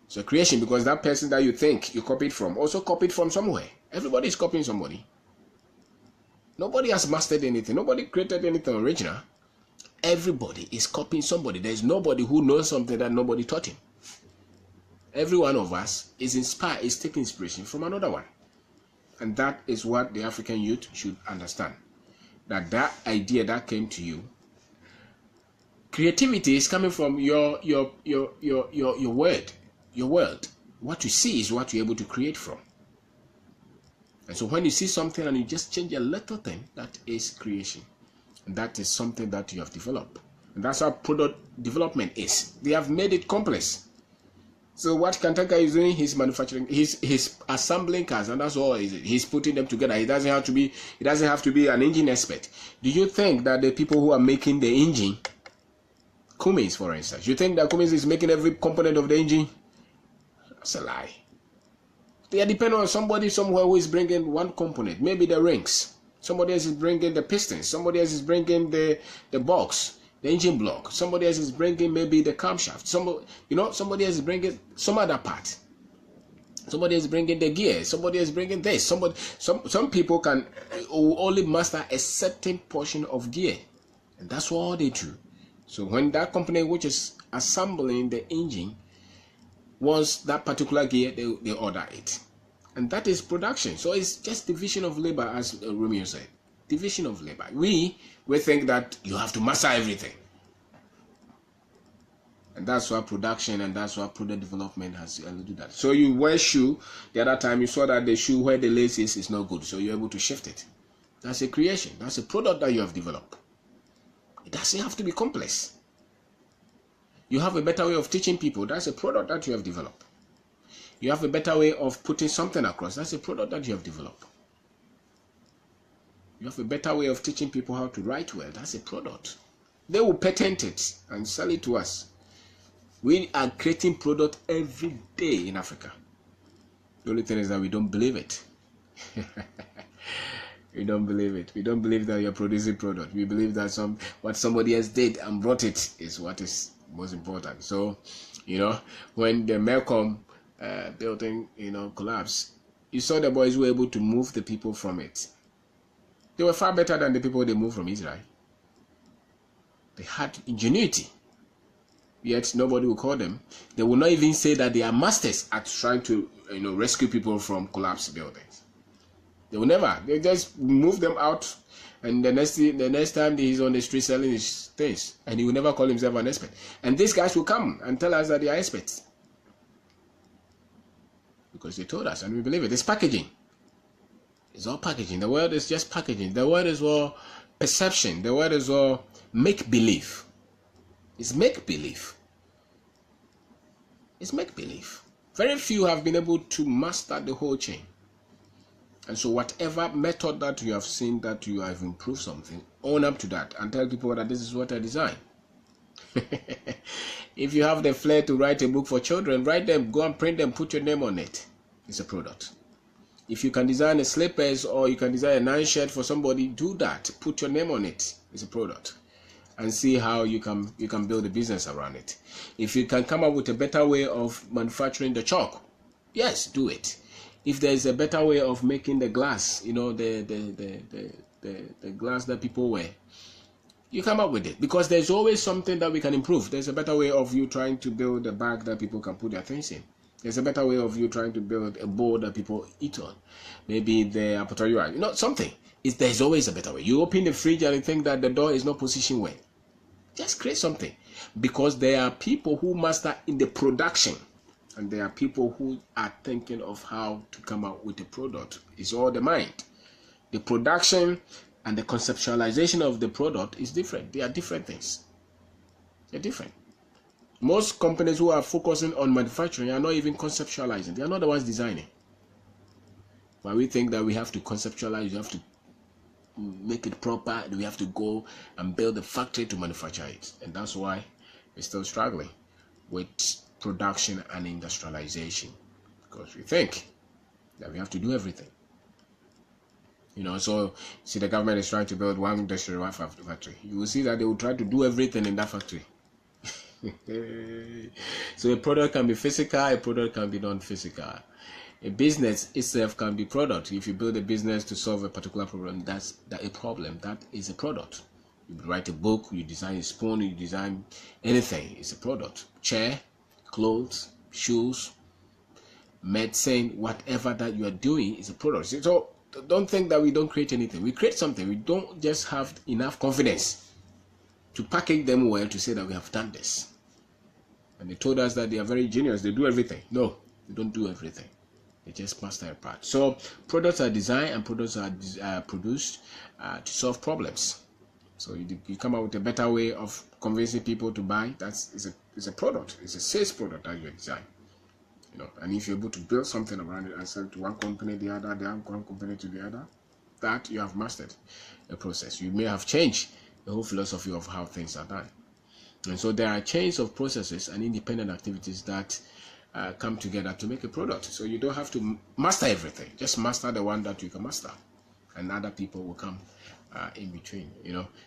It's a creation, because that person that you think you copied from also copied from somewhere. Everybody is copying somebody. Nobody has mastered anything. Nobody created anything original. Everybody is copying somebody. There is nobody who knows something that nobody taught him. Every one of us is inspired, is taking inspiration from another one. And that is what the African youth should understand. That idea that came to you, creativity is coming from your word, your world. What you see is what you're able to create from. And so when you see something and you just change a little thing, that is creation. And that is something that you have developed. And that's how product development is. They have made it complex. So what Kantaka is doing, he's manufacturing, he's assembling cars, and that's all. He's putting them together. He doesn't have to be an engine expert. Do you think that the people who are making the engine, Cummins, for instance, you think that Cummins is making every component of the engine? That's a lie. They are depending on somebody somewhere who is bringing one component, maybe the rings. Somebody else is bringing the pistons. Somebody else is bringing the box, the engine block. Somebody else is bringing maybe the camshaft. Somebody else is bringing some other part. Somebody is bringing the gear. Somebody is bringing this. Some people can only master a certain portion of gear, and that's all they do. So when that company which is assembling the engine wants that particular gear, they order it. And that is production. So it's just division of labor, as Romeo said. Division of labor. We think that you have to master everything. And that's why production and that's why product development has to do that. So you wear shoe, the other time you saw that the shoe where the lace is not good. So you're able to shift it. That's a creation. That's a product that you have developed. It doesn't have to be complex. You have a better way of teaching people. That's a product that you have developed. You have a better way of putting something across. That's a product that you have developed. You have a better way of teaching people how to write well. That's a product. They will patent it and sell it to us. We are creating product every day in Africa. The only thing is that we don't believe it. We don't believe it. We don't believe that you're producing product. We believe that what somebody else did and brought it is what is most important. So, when the Melcom building, collapsed, you saw the boys were able to move the people from it. They were far better than the people they moved from Israel. They had ingenuity. Yet nobody will call them. They will not even say that they are masters at trying to, rescue people from collapsed buildings. They will never. They just move them out, and the next time he's on the street selling his things, and he will never call himself an expert. And these guys will come and tell us that they are experts because they told us, and we believe it. It's packaging. It's all packaging. The word is just packaging. The word is all perception. The word is all make-believe. It's make-believe. It's make-believe. Very few have been able to master the whole chain. And so whatever method that you have seen that you have improved something, own up to that and tell people that this is what I designed. If you have the flair to write a book for children, write them, go and print them, put your name on it. It's a product. If you can design a slippers or you can design a nice shirt for somebody, do that. Put your name on it. It's a product. And see how you can build a business around it. If you can come up with a better way of manufacturing the chalk, yes, do it. If there's a better way of making the glass, the glass that people wear, you come up with it, because there's always something that we can improve. There's a better way of you trying to build a bag that people can put their things in. There's a better way of you trying to build a bowl that people eat on. Maybe the aperture, something. There's always a better way. You open the fridge and you think that the door is not positioned well. Just create something, because there are people who master in the production, and there are people who are thinking of how to come out with a product. It's all the mind. The production and the conceptualization of the product is different. They are different things. They're different. Most companies who are focusing on manufacturing are not even conceptualizing. They are not the ones designing. But we think that we have to conceptualize, you have to make it proper, we have to go and build a factory to manufacture it. And that's why we're still struggling with production and industrialization, because we think that we have to do everything. So see, the government is trying to build one industrial factory. You will see that they will try to do everything in that factory. So a product can be physical, a product can be non-physical. A business itself can be product. If you build a business to solve a particular problem, that's a problem. That is a product. You write a book, you design a spoon, you design anything. It's a product. Chair, clothes, shoes, medicine, whatever that you are doing is a product. So don't think that we don't create anything. We create something. We don't just have enough confidence to package them well to say that we have done this. And they told us that they are very genius. They do everything. No, they don't do everything. They just master a part. So products are designed and products are produced to solve problems. So you come out with a better way of convincing people to buy. It's a product. It's a sales product that you design. And if you're able to build something around it and sell to one company, the other, one company to the other, that you have mastered a process. You may have changed the whole philosophy of how things are done. And so there are chains of processes and independent activities that come together to make a product. So you don't have to master everything. Just master the one that you can master, and other people will come in between.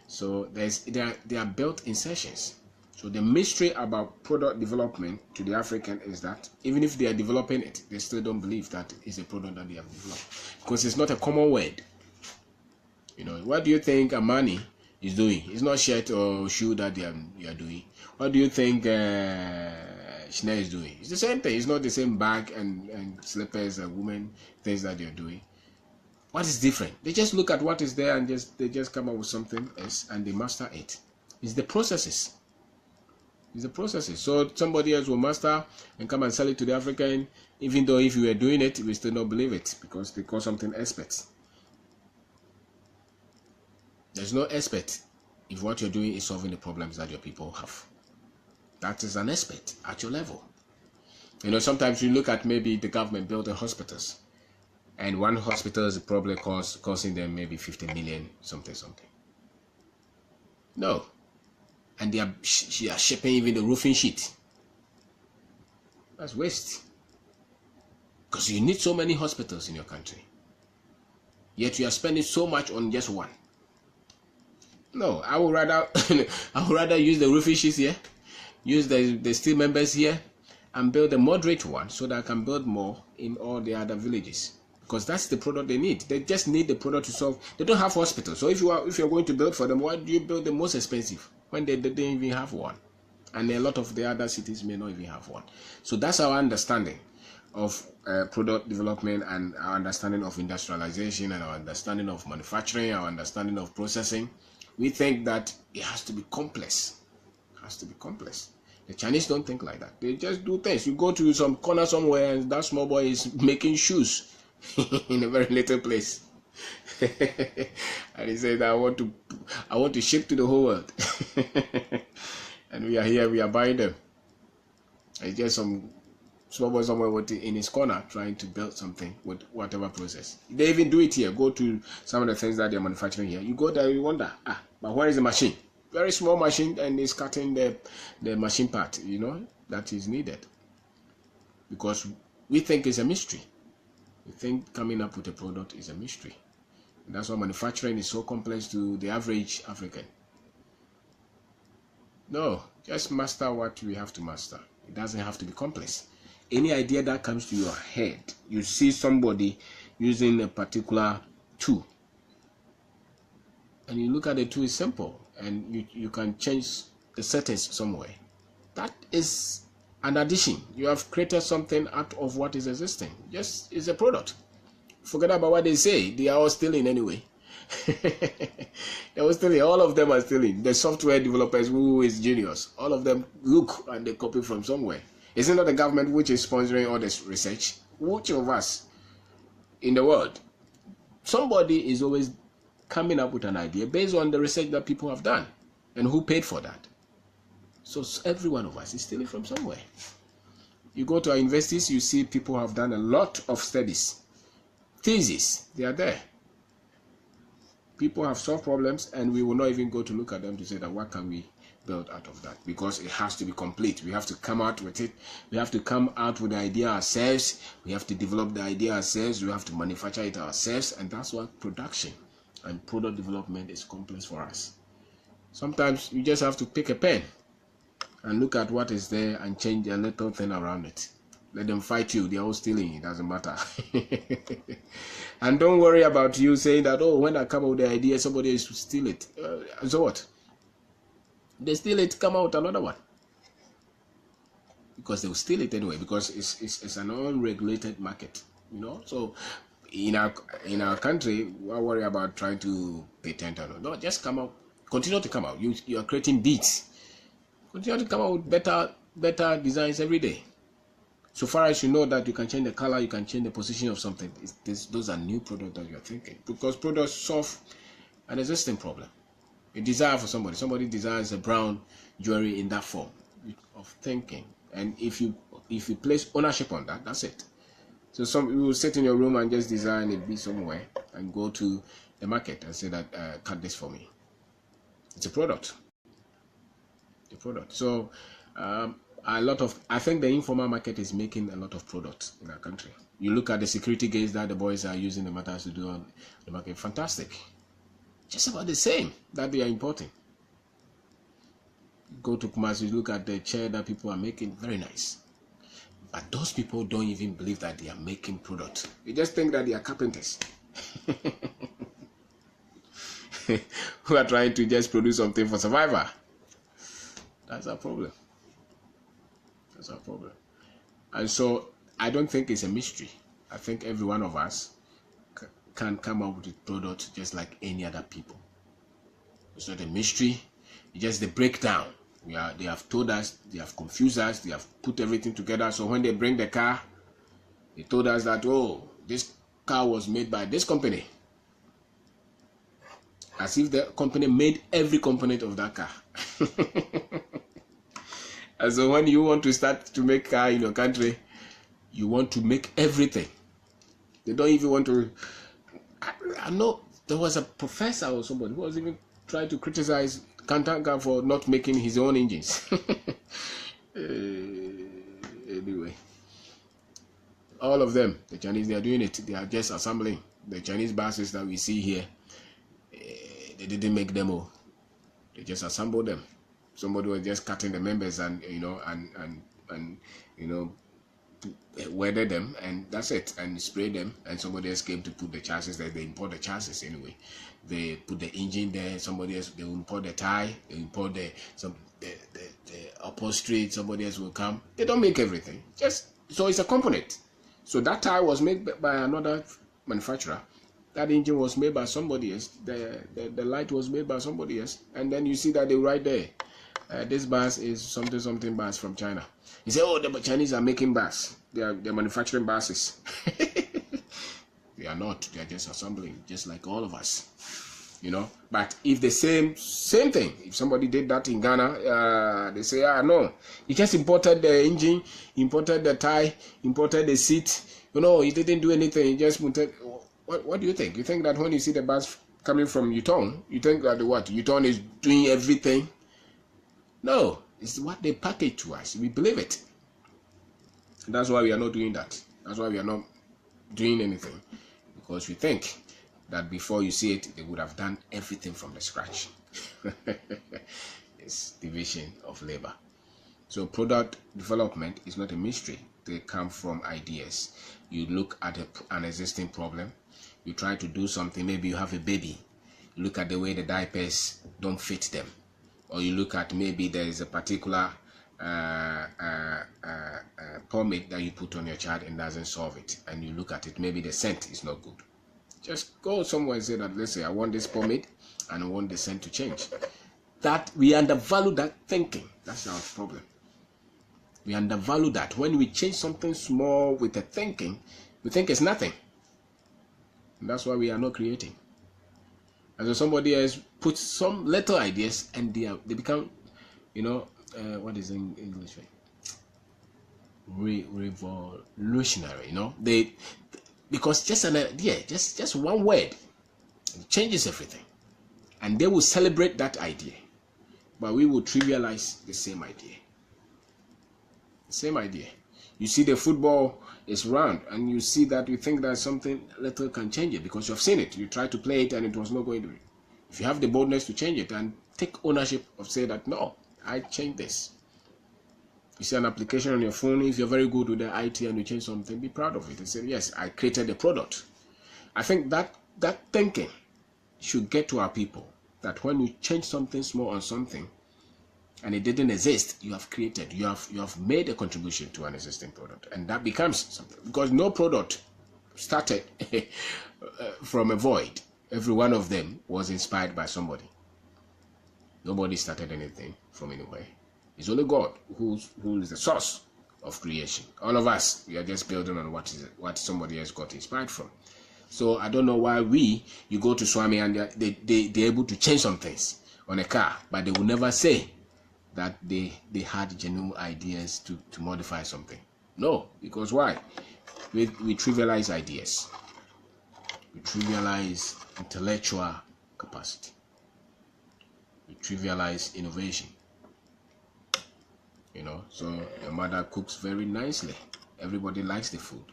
So they are built-in sessions. So the mystery about product development to the African is that even if they are developing it, they still don't believe that it's a product that they have developed, because it's not a common word. What do you think Amani is doing? It's not shirt or shoe that they are doing. What do you think Chanel is doing? It's the same thing. It's not the same bag and slippers and women things that they're doing. What is different? They just look at what is there and they just come up with something else and they master it. It's the processes. It's the processes. So somebody else will master and come and sell it to the African, even though if you were doing it, we still don't believe it, because they call something experts. There's no expert if what you're doing is solving the problems that your people have. That is an expert at your level. Sometimes you look at maybe the government building hospitals, and one hospital is probably costing them maybe 50 million, something. No. And they are shipping even the roofing sheet. That's waste. Because you need so many hospitals in your country. Yet you are spending so much on just one. No, I would rather use the roofing sheets here, use the steel members here, and build a moderate one so that I can build more in all the other villages. Because that's the product they need. They just need the product to solve. They don't have hospitals. So if you're going to build for them, why do you build the most expensive when they don't even have one? And a lot of the other cities may not even have one. So that's our understanding of product development, and our understanding of industrialization, and our understanding of manufacturing, our understanding of processing. We think that it has to be complex. It has to be complex. The Chinese don't think like that. They just do things. You go to some corner somewhere and that small boy is making shoes in a very little place. And he said, I want to ship to the whole world. And we are here, we are buying them. It's just some small boy somewhere in his corner trying to build something with whatever process. They even do it here. Go to some of the things that they're manufacturing here. You go there, you wonder, but where is the machine? Very small machine, and it's cutting the machine part, that is needed. Because we think it's a mystery. We think coming up with a product is a mystery. And that's why manufacturing is so complex to the average African. No, just master what we have to master. It doesn't have to be complex. Any idea that comes to your head, you see somebody using a particular tool, and you look at the tool, is simple, and you can change the settings somewhere. That is an addition. You have created something out of what is existing. Just is a product. Forget about what they say. They are all stealing anyway. They were stealing. All of them are stealing. The software developers, who is genius, all of them look and they copy from somewhere. Isn't it the government which is sponsoring all this research? Which of us in the world? Somebody is always coming up with an idea based on the research that people have done, and who paid for that. So every one of us is stealing from somewhere. You go to our universities, you see people have done a lot of studies, theses, they are there. People have solved problems, and we will not even go to look at them to say that what can we build out of that, because it has to be complete. We have to come out with it. We have to come out with the idea ourselves. We have to develop the idea ourselves. We have to manufacture it ourselves, and that's what production and product development is complex for us. Sometimes you just have to pick a pen and look at what is there and change a little thing around it. Let them fight you. They're all stealing. It doesn't matter. And don't worry about you saying that, oh, when I come up with the idea, somebody is to steal it. So what? They steal it, come out another one. Because they will steal it anyway, because it's an unregulated market, So in our country, we are worried about trying to patent or no. Just come out, continue to come out. You are creating beats. Continue to come out with better designs every day. So far as you know that you can change the color, you can change the position of something. Those are new products that you are thinking, because products solve an existing problem. A desire for somebody desires a brown jewelry in that form of thinking, And if you place ownership on that, that's it. So some you will sit in your room and just design a bit somewhere and go to the market and say that cut this for me. It's a product. The product. So I think the informal market is making a lot of products in our country. You look at the security gates that the boys are using the matters to do on the market, fantastic. Just about the same that they are importing. Go to Kumasi, look at the chair that people are making, very nice. But those people don't even believe that they are making product. They just think that they are carpenters who are trying to just produce something for survival. That's our problem. That's our problem. And so I don't think it's a mystery. I think every one of us can come up with a product just like any other people. It's not a mystery. It's just the breakdown. They have told us, they have confused us, they have put everything together. So when they bring the car, they told us that, oh, this car was made by this company. As if the company made every component of that car. And so when you want to start to make car in your country, you want to make everything. They don't even want to. I know there was a professor or somebody who was even trying to criticize Kantanka for not making his own engines. Anyway, all of them, the Chinese, they are doing it. They are just assembling. The Chinese buses that we see here, they didn't make them all. They just assembled them. Somebody was just cutting the members and welded them, and that's it, and sprayed them, and somebody else came to put the chassis there. They import the chassis anyway. They put the engine there. Somebody else, they will import the tie. They import the upholstery. Somebody else will come. They don't make everything. Just so it's a component. So that tie was made by another manufacturer. That engine was made by somebody else. The light was made by somebody else. And then you see that they write there, this bus is something bus from China. You say, oh, the Chinese are making bus. They're manufacturing buses. They are not. They are just assembling, just like all of us. But if the same thing, if somebody did that in Ghana, they say, no, he just imported the engine, imported the tie, imported the seat. He didn't do anything. He just imported. What do you think? You think that when you see the bus coming from Yutong, you think that Yutong is doing everything? No, it's what they package to us. We believe it. And that's why we are not doing that. That's why we are not doing anything. Because we think that before you see it, they would have done everything from the scratch. It's division of labor. So product development is not a mystery. They come from ideas. You look at an existing problem. You try to do something. Maybe you have a baby. You look at the way the diapers don't fit them. Or you look at maybe there is a particular pomade that you put on your child and doesn't solve it. And you look at it, maybe the scent is not good. Just go somewhere and say that, let's say, I want this pomade and I want the scent to change. That we undervalue that thinking. That's our problem. We undervalue that. When we change something small with the thinking, we think it's nothing. And that's why we are not creating. And so somebody else puts some little ideas and they become, what is in English? Revolutionary, because just an idea, just one word, it changes everything. And they will celebrate that idea. But we will trivialize the same idea. Same idea. You see the football is round and you see that you think that something little can change it because you've seen it. You tried to play it and it was not going to be. If you have the boldness to change it and take ownership of say that, no, I changed this. You see an application on your phone, if you're very good with the IT and you change something, be proud of it and say, yes, I created the product. I think that thinking should get to our people, that when you change something small on something, and it didn't exist, you have created, you have made a contribution to an existing product, and that becomes something. Because no product started from a void. Every one of them was inspired by somebody. Nobody started anything from anywhere. It's only God who is the source of creation. All of us, we are just building on what somebody else got inspired from. So I don't know why you go to Swami and they're able to change some things on a car, but they will never say that they had genuine ideas to modify something. No, because why? We trivialize ideas. We trivialize intellectual capacity. We trivialize innovation. You know, so your mother cooks very nicely. Everybody likes the food,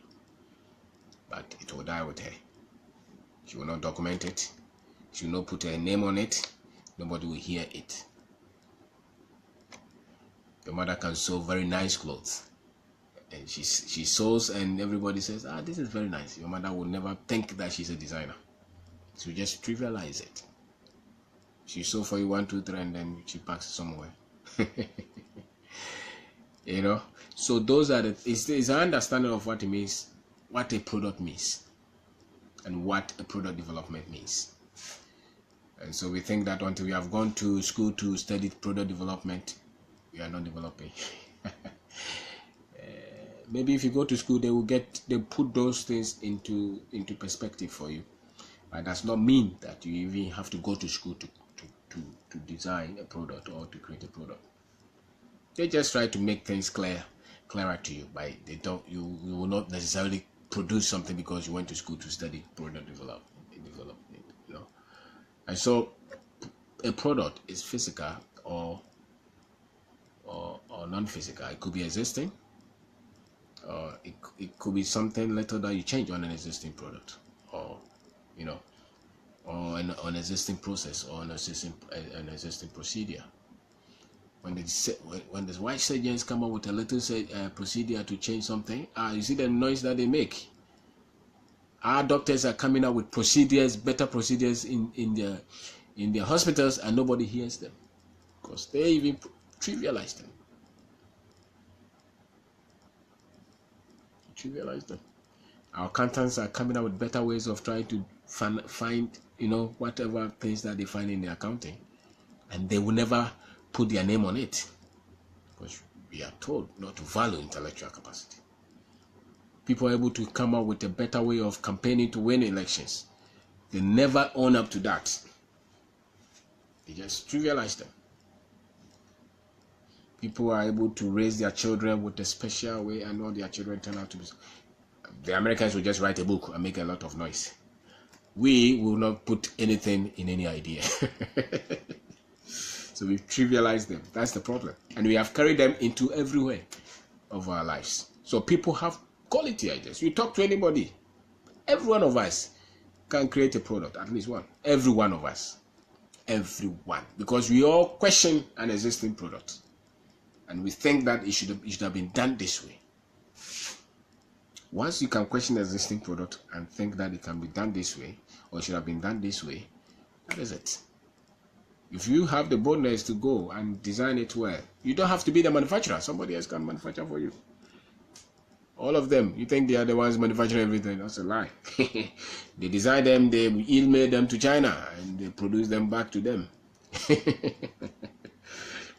but it will die with her. She will not document it. She will not put her name on it. Nobody will hear it. Your mother can sew very nice clothes, and she sews, and everybody says, "Ah, this is very nice." Your mother will never think that she's a designer. She will just trivialize it. She sew for you 1, 2, 3, and then she packs it somewhere. You know, so those are it's an understanding of what it means, what a product means, and what a product development means. And so we think that until we have gone to school to study product development, we are not developing. Maybe if you go to school, they put those things into perspective for you. But does not mean that you even have to go to school to design a product or to create a product. They just try to make things clearer to you. By you will not necessarily produce something because you went to school to study product development. You know, and so a product is physical or non-physical. It could be existing, or it could be something later that you change on an existing product, or you know, or an existing process or an existing procedure. When the white surgeons come up with a little procedure to change something, you see the noise that they make. Our doctors are coming up with procedures, better procedures in their hospitals, and nobody hears them because they even trivialize them. Our accountants are coming up with better ways of trying to find whatever things that they find in the accounting, and they will never put their name on it because we are told not to value intellectual capacity. People are able to come up with a better way of campaigning to win elections. They never own up to that. They just trivialize them. People are able to raise their children with a special way, and all their children turn out to be. The Americans will just write a book and make a lot of noise. We will not put anything in any idea. So we've trivialized them. That's the problem. And we have carried them into everywhere of our lives. So people have quality ideas. You talk to anybody, every one of us can create a product, at least one. Every one of us. Everyone. Because we all question an existing product. And we think that it should have been done this way. Once you can question the existing product and think that it can be done this way, or it should have been done this way, that is it. If you have the boldness to go and design it well, you don't have to be the manufacturer. Somebody else can manufacture for you. All of them, you think they are the ones manufacturing everything. That's a lie. They design them, they email them to China, and they produce them back to them.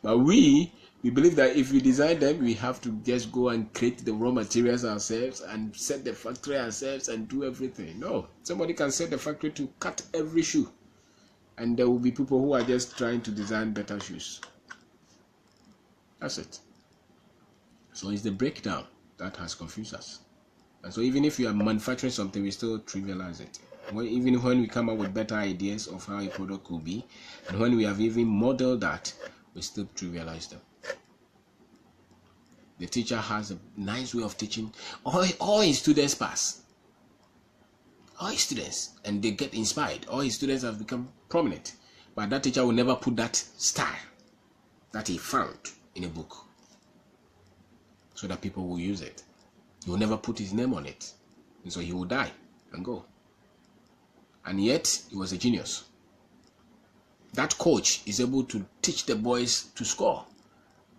But we believe that if we design them, we have to just go and create the raw materials ourselves and set the factory ourselves and do everything. No, somebody can set the factory to cut every shoe. And there will be people who are just trying to design better shoes. That's it. So it's the breakdown that has confused us. And so even if you are manufacturing something, we still trivialize it. Even when we come up with better ideas of how a product could be, and when we have even modeled that, we still trivialize them. The teacher has a nice way of teaching. All his students pass. All his students, and they get inspired. All his students have become prominent. But that teacher will never put that style that he found in a book so that people will use it. He will never put his name on it. And so he will die and go. And yet, he was a genius. That coach is able to teach the boys to score.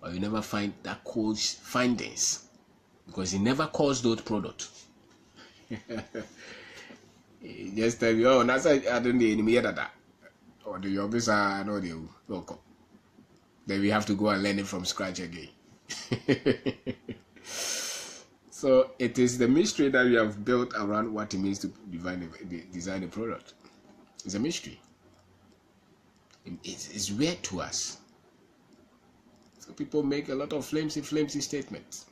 But you never find that coach's findings because he never calls those products. Just tell you, oh, that's I don't need any that. Or the officer, I know they will come. Then we have to go and learn it from scratch again. So it is the mystery that we have built around what it means to design a product. It's a mystery. It's weird to us. So people make a lot of flimsy statements.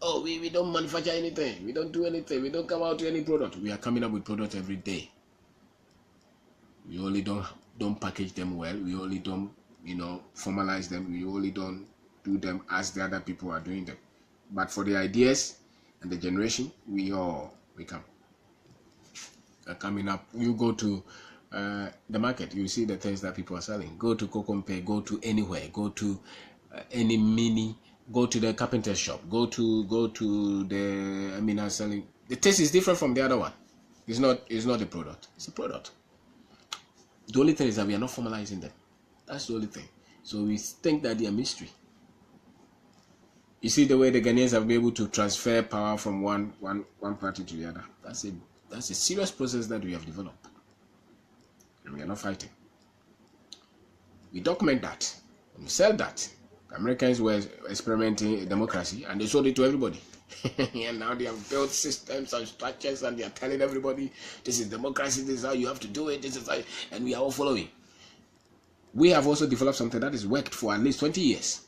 Oh, we don't manufacture anything. We don't do anything. We don't come out with any product. We are coming up with products every day. We only don't package them well. We only don't, formalize them. We only don't do them as the other people are doing them. But for the ideas and the generation, we come. Coming up, you go to the market, you see the things that people are selling. Go to Kokompe, go to anywhere, go to any mini, go to the carpenter shop, go to the selling. The taste is different from the other one. It's not a product. It's a product. The only thing is that we are not formalizing them. That's the only thing. So we think that they are mystery. You see the way the Ghanaians have been able to transfer power from one party to the other. That's a serious process that we have developed. And we are not fighting. We document that. And we sell that. The Americans were experimenting democracy and they sold it to everybody. And now they have built systems and structures and they are telling everybody, this is democracy, this is how you have to do it, this is how, and we are all following. We have also developed something that has worked for at least 20 years.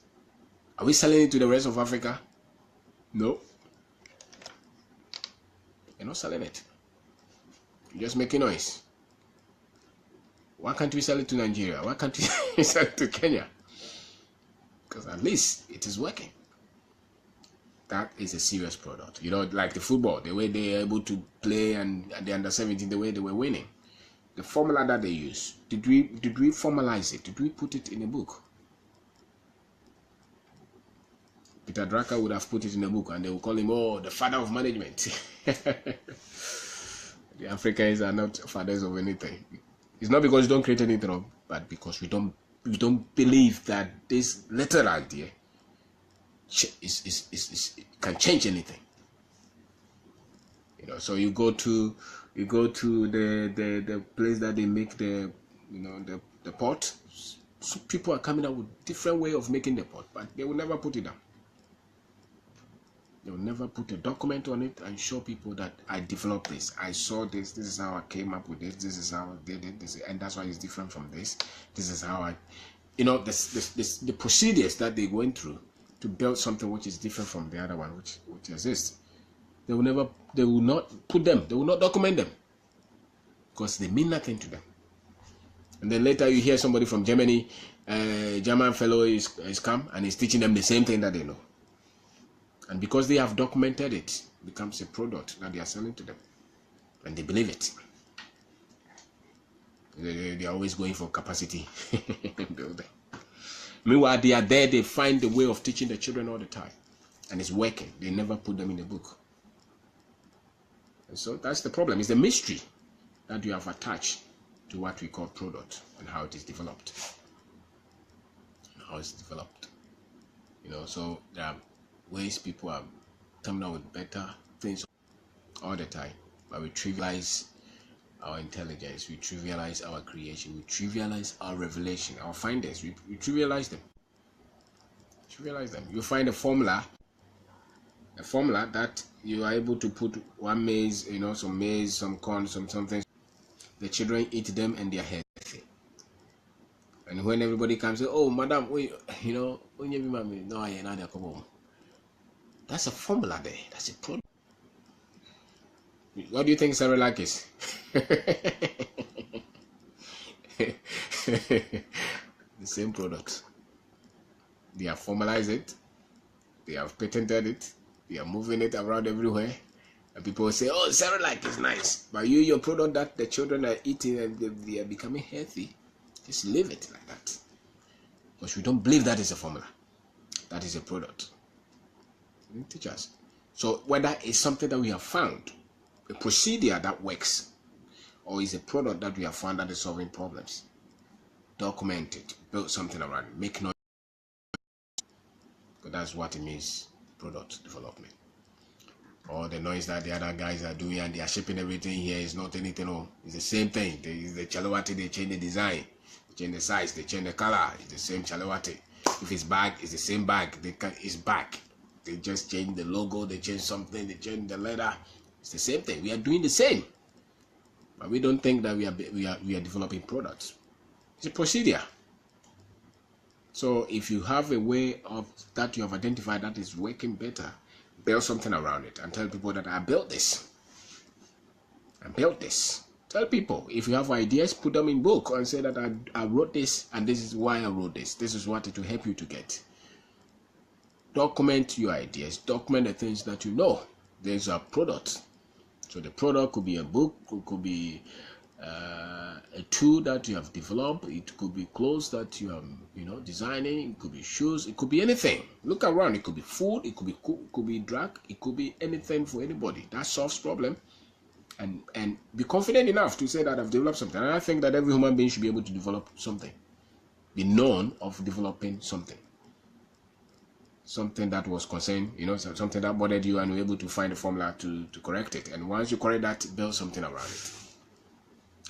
Are we selling it to the rest of Africa? No. You're not selling it. You're just making noise. Why can't we sell it to Nigeria? Why can't we sell it to Kenya? Because at least it is working. That is a serious product. Like the football, the way they are able to play and the under 17, the way they were winning. The formula that they use. Did we formalize it? Did we put it in a book? Peter Drucker would have put it in a book and they will call him, the father of management. The Africans are not fathers of anything. It's not because we don't create anything wrong, but because we don't believe that this little idea can change anything. So you go to the place that they make the pot. So people are coming up with different way of making the pot, but they will never put it down. They will never put a document on it and show people that I developed this. I saw this. This is how I came up with this. This is how I did it. And that's why it's different from this. This is how I, the procedures that they went through to build something which is different from the other one, which exists. They will not put them. They will not document them because they mean nothing to them. And then later you hear somebody from Germany, German fellow is come and is teaching them the same thing that they know. And because they have documented it, it becomes a product that they are selling to them. And they believe it. They are always going for capacity building. Meanwhile, they are there, they find the way of teaching the children all the time. And it's working. They never put them in the book. And so that's the problem. It's the mystery that you have attached to what we call product and how it is developed. So there are ways people are coming out with better things all the time, but we trivialize our intelligence, we trivialize our creation, we trivialize our revelation, our findings, we trivialize them. You find a formula that you are able to put one maize, some maize, some corn, something. The children eat them and they are healthy. And when everybody comes, oh, madam, that's a formula there. That's a product. What do you think Cerelac is? The same product. They have formalized it. They have patented it. They are moving it around everywhere. And people say, oh, Cerelac is nice. But your product that the children are eating and they are becoming healthy, just leave it like that. Because we don't believe that is a formula. That is a product. Teach us. So whether it's something that we have found, a procedure that works, or is a product that we have found that is solving problems, document it, build something around it, make noise. Because that's what it means, product development. Or the noise that the other guys are doing and they are shipping everything here is not anything wrong. It's the same thing. The chalawati, they change the design, they change the size, they change the color. It's the same chalawati. If it's bag, it's the same bag. It's back. They just change the logo, they change something, they change the letter. It's the same thing. We are doing the same, but we don't think that we are developing products. It's a procedure. So if you have a way of that you have identified that is working better, build something around it and tell people that I built this. I built this. Tell people, if you have ideas, put them in book and say that I wrote this and this is why I wrote this. This is what it will help you to get. Document your ideas. Document the things that you know. There's a product. So the product could be a book, it could be a tool that you have developed, it could be clothes that you are designing, it could be shoes, it could be anything. Look around, it could be food, it could be drug, it could be anything for anybody. That solves problem. And be confident enough to say that I've developed something. And I think that every human being should be able to develop something. Be known of developing something. Something that was concerned, something that bothered you, and you're able to find a formula to correct it. And once you correct that, build something around it.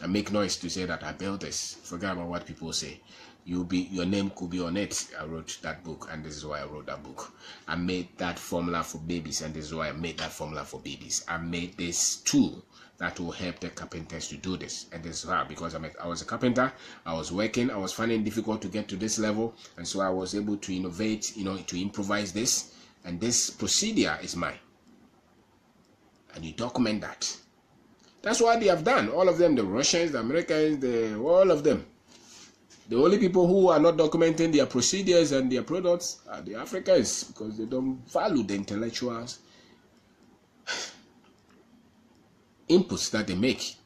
And make noise to say that I built this. Forget about what people say. Your name could be on it. I wrote that book, and this is why I wrote that book. I made that formula for babies, and this is why I made that formula for babies. I made this tool that will help the carpenters to do this, and this is how, because I was a carpenter, I was working, I was finding it difficult to get to this level, and so I was able to innovate, to improvise this, and this procedure is mine. And you document that. That's what they have done. All of them, the Russians, the Americans, all of them. The only people who are not documenting their procedures and their products are the Africans, because they don't value the intellectuals inputs that they make.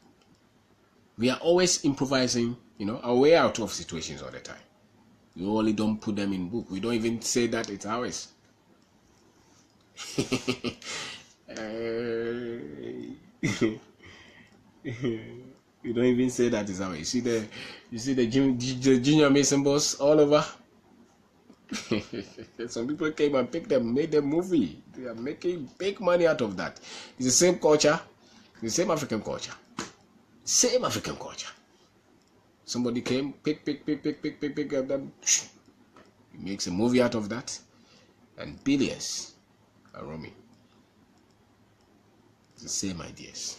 We are always improvising, our way out of situations all the time. We only don't put them in book. We don't even say that it's ours. We don't even say that it's ours. You see the junior Mason boss all over. Some people came and picked them, made them movie. They are making big money out of that. It's the same culture. The same African culture. Same African culture. Somebody came, pick, and then he makes a movie out of that, and billions are roaming. It's the same ideas.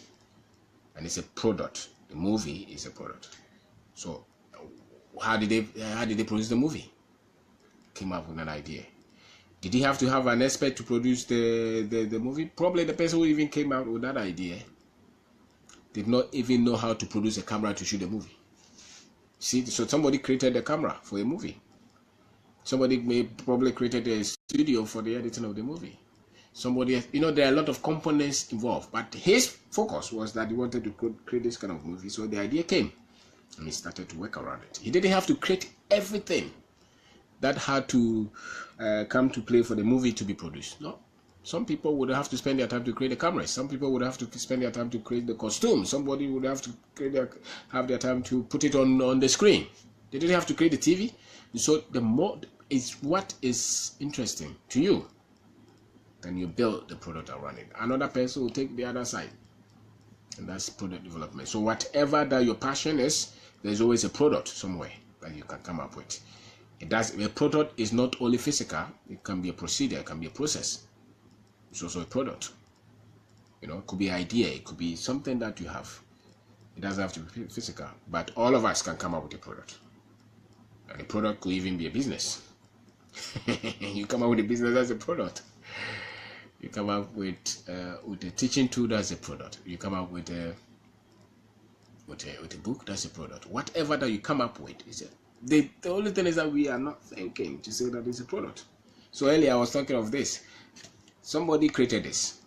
And it's a product. The movie is a product. So how did they produce the movie? Came up with an idea. Did he have to have an expert to produce the movie? Probably the person who even came out with that idea did not even know how to produce a camera to shoot a movie. See, so somebody created a camera for a movie. Somebody probably created a studio for the editing of the movie. Somebody, there are a lot of components involved, but his focus was that he wanted to create this kind of movie. So the idea came, and he started to work around it. He didn't have to create everything that had to come to play for the movie to be produced. No. Some people would have to spend their time to create the cameras. Some people would have to spend their time to create the costume. Somebody would have to have their time to put it on the screen. They didn't have to create the TV. So the more is what is interesting to you, then you build the product around it. Another person will take the other side, and that's product development. So whatever that your passion is, there's always a product somewhere that you can come up with. A product is not only physical. It can be a procedure. It can be a process. It's also a product. It could be an idea. It could be something that you have. It doesn't have to be physical. But all of us can come up with a product. And the product could even be a business. You come up with a business, that's a product. You come up with a teaching tool, that's a product. You come up with a book, that's a product. Whatever that you come up with is the only thing is that we are not thinking to say that it's a product. So earlier I was talking of this. Somebody created this,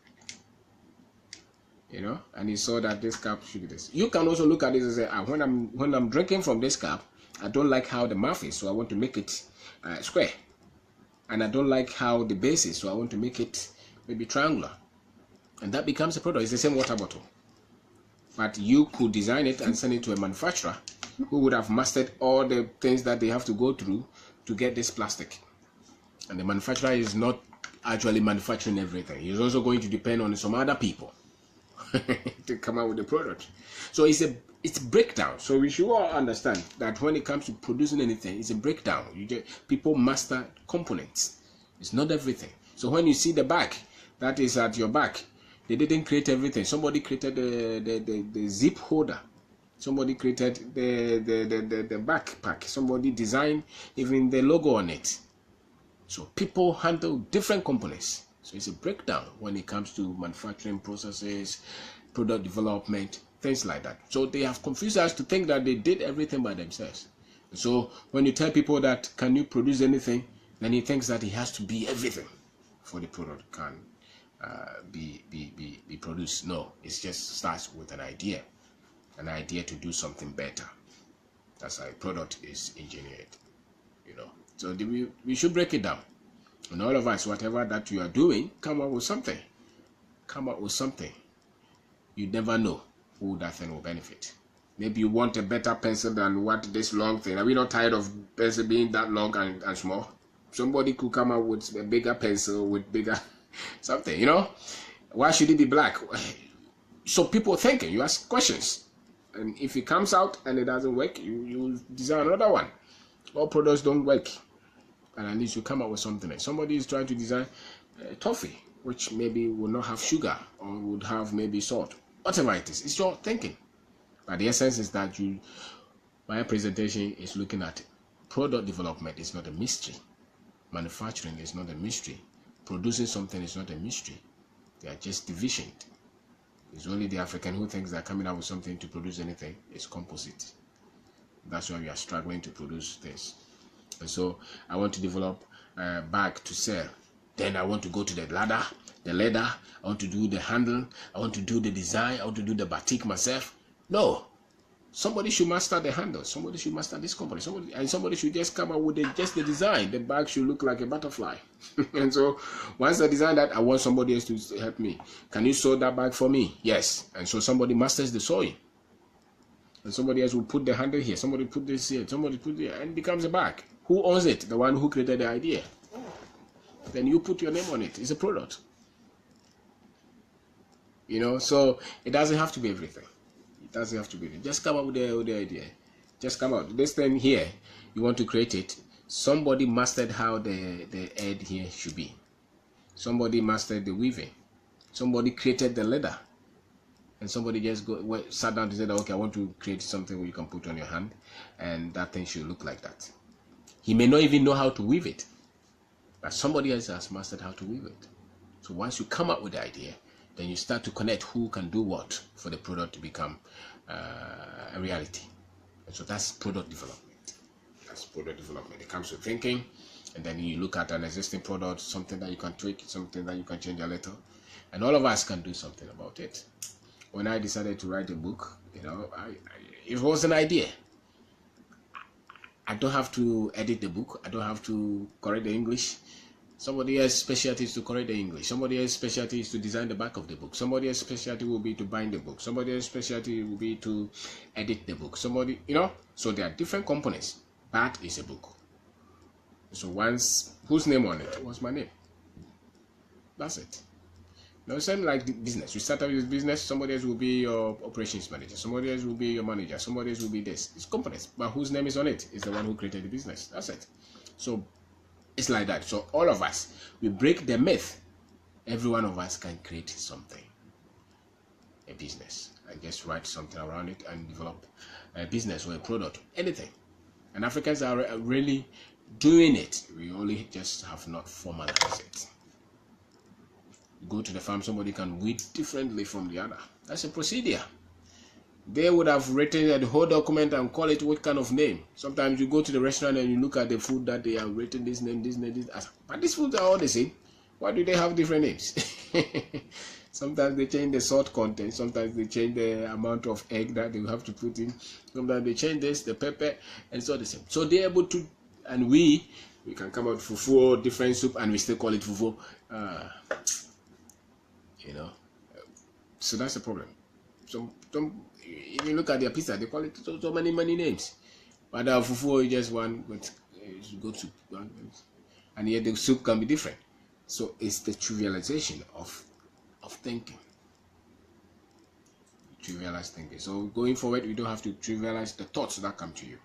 and he saw that this cup should be this. You can also look at this and say, when I'm drinking from this cup, I don't like how the mouth is, so I want to make it square. And I don't like how the base is, so I want to make it maybe triangular. And that becomes a product. It's the same water bottle. But you could design it and send it to a manufacturer who would have mastered all the things that they have to go through to get this plastic. And the manufacturer is not actually manufacturing everything. He's also going to depend on some other people to come out with the product. So it's breakdown. So we should all understand that when it comes to producing anything, it's a breakdown. People master components. It's not everything. So when you see the bag that is at your back, they didn't create everything. Somebody created the zip holder Somebody created the backpack. Somebody designed even the logo on it. So people handle different components. So it's a breakdown when it comes to manufacturing processes, product development, things like that. So they have confused us to think that they did everything by themselves. So when you tell people that can you produce anything, then he thinks that he has to be everything for the product can be produced. No, it just starts with an idea to do something better. That's how a product is engineered, you know. So we should break it down. And all of us, whatever that you are doing, come up with something. Come up with something. You never know who that thing will benefit. Maybe you want a better pencil than what this long thing. Are we not tired of pencil being that long and small? Somebody could come up with a bigger pencil with bigger something, you know? Why should it be black? So people thinking, you ask questions. And if it comes out and it doesn't work, you design another one. All products don't work. And at least you come up with something else. Somebody is trying to design toffee, which maybe will not have sugar or would have maybe salt. Whatever it is, it's your thinking. But the essence is that my presentation is looking at product development is not a mystery. Manufacturing is not a mystery. Producing something is not a mystery. They are just divisioned. It's only the African who thinks they're coming out with something to produce anything. It's composite. That's why we are struggling to produce things. And so I want to develop a bag to sell. Then I want to go to the leather. I want to do the handle. I want to do the design. I want to do the batik myself. No. Somebody should master the handle. Somebody should master this company. Somebody should just come up with just the design. The bag should look like a butterfly. And so once I design that, I want somebody else to help me. Can you sew that bag for me? Yes. And so somebody masters the sewing. And somebody else will put the handle here. Somebody put this here. Somebody put it, and it becomes a bag. Who owns it? The one who created the idea. Then you put your name on it. It's a product. You know, so it doesn't have to be everything. It doesn't have to be. Just come up with the idea. Just come out. This thing here, you want to create it. Somebody mastered how the head here should be. Somebody mastered the weaving. Somebody created the leather. And somebody just sat down and said, okay, I want to create something where you can put on your hand, and that thing should look like that. He may not even know how to weave it, but somebody else has mastered how to weave it. So once you come up with the idea, then you start to connect who can do what for the product to become a reality. And so that's product development. That's product development. It comes with thinking, and then you look at an existing product, something that you can tweak, something that you can change a little, and all of us can do something about it. When I decided to write a book, you know, it was an idea. I don't have to edit the book. I don't have to correct the English. Somebody else's specialty is to correct the English. Somebody else's specialty is to design the back of the book. Somebody else's specialty will be to bind the book. Somebody else's specialty will be to edit the book. Somebody, you know, so there are different components. That is a book. So whose name on it was my name. That's it. No, same like the business. You start out with business, somebody else will be your operations manager, somebody else will be your manager, somebody else will be this. It's companies, but whose name is on it is the one who created the business. That's it. So it's like that. So all of us, we break the myth. Every one of us can create something, a business. I just write something around it and develop a business or a product, anything. And Africans are really doing it. We only just have not formalized it. Go to the farm, somebody can weed differently from the other. That's a procedure. They would have written the whole document and call it what kind of name. Sometimes you go to the restaurant and you look at the food that they have written this name, this name, this. But these foods are all the same. Why do they have different names? Sometimes they change the salt content. Sometimes they change the amount of egg that they have to put in. Sometimes they change this, the pepper, and so the same. So they're able to, and we can come out with fufu or different soup and we still call it fufu. You know, so that's the problem. So if you look at their pizza, they call it so many names. But fufu is just one good soup, and yet the soup can be different. So it's the trivialization of thinking. Trivialize thinking. So going forward, we don't have to trivialize the thoughts that come to you.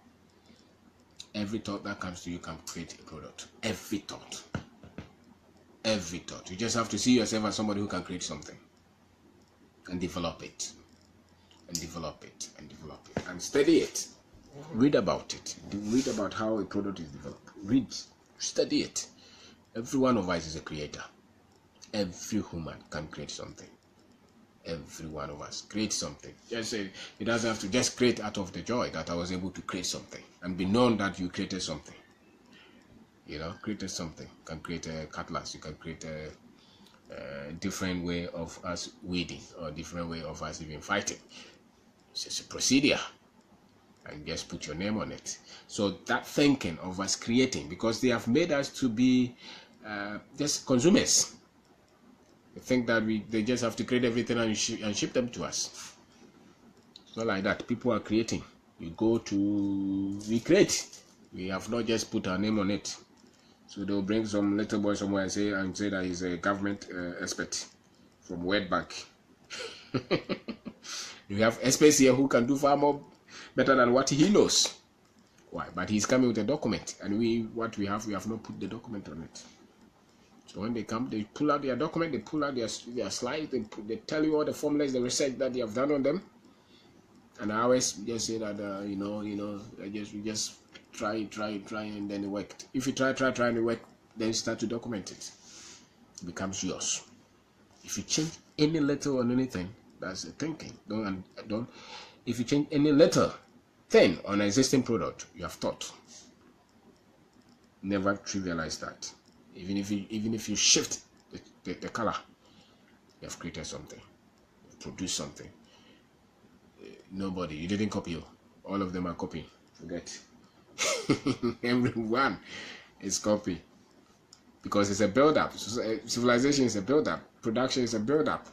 Every thought that comes to you can create a product. Every thought. Every thought. You just have to see yourself as somebody who can create something and develop it. and develop it and study it. Read about it. Read about how a product is developed. Read, study it. Every one of us is a creator. Every human can create something. Every one of us create something. Just say it doesn't have to just create out of the joy that I was able to create something and be known that you created something. You know, created something. You can create a cutlass. You can create a different way of us weeding or different way of us even fighting. It's just a procedure. And just put your name on it. So that thinking of us creating, because they have made us to be just consumers. They think that they just have to create everything and ship them to us. It's not like that. People are creating. We create. We have not just put our name on it. So they'll bring some little boy somewhere and say that he's a government expert from World Bank. You have experts here who can do far more better than what he knows. Why? But he's coming with a document, and we have not put the document on it. So when they come, they pull out their document, they pull out their slides, they tell you all the formulas, the research that they have done on them. And I always just say that we just try, and then it worked. If you try and it worked, then you start to document it. It becomes yours. If you change any letter on anything, that's the thinking. Don't. If you change any little thing on an existing product, you have thought. Never trivialize that. Even if you shift the color, you have created something, you've produced something. Nobody, you didn't copy you. All of them are copying. Forget. Everyone is copy. Because it's a build-up. Civilization is a build-up. Production is a build-up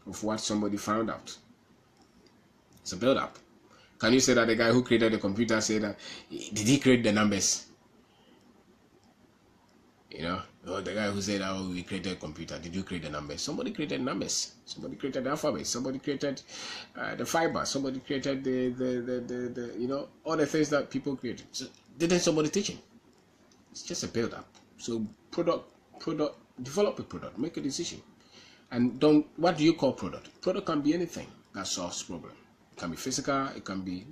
of what somebody found out. It's a build-up. Can you say that the guy who created the computer said that, did he create the numbers? You know, or the guy who said, oh, we created a computer, did you create the numbers? Somebody created numbers. Somebody created the alphabet. Somebody created the fiber. Somebody created the all the things that people created. So, didn't somebody teach him? It's just a build-up. So develop a product, make a decision. And what do you call product? Product can be anything that solves problem. It can be physical, it can be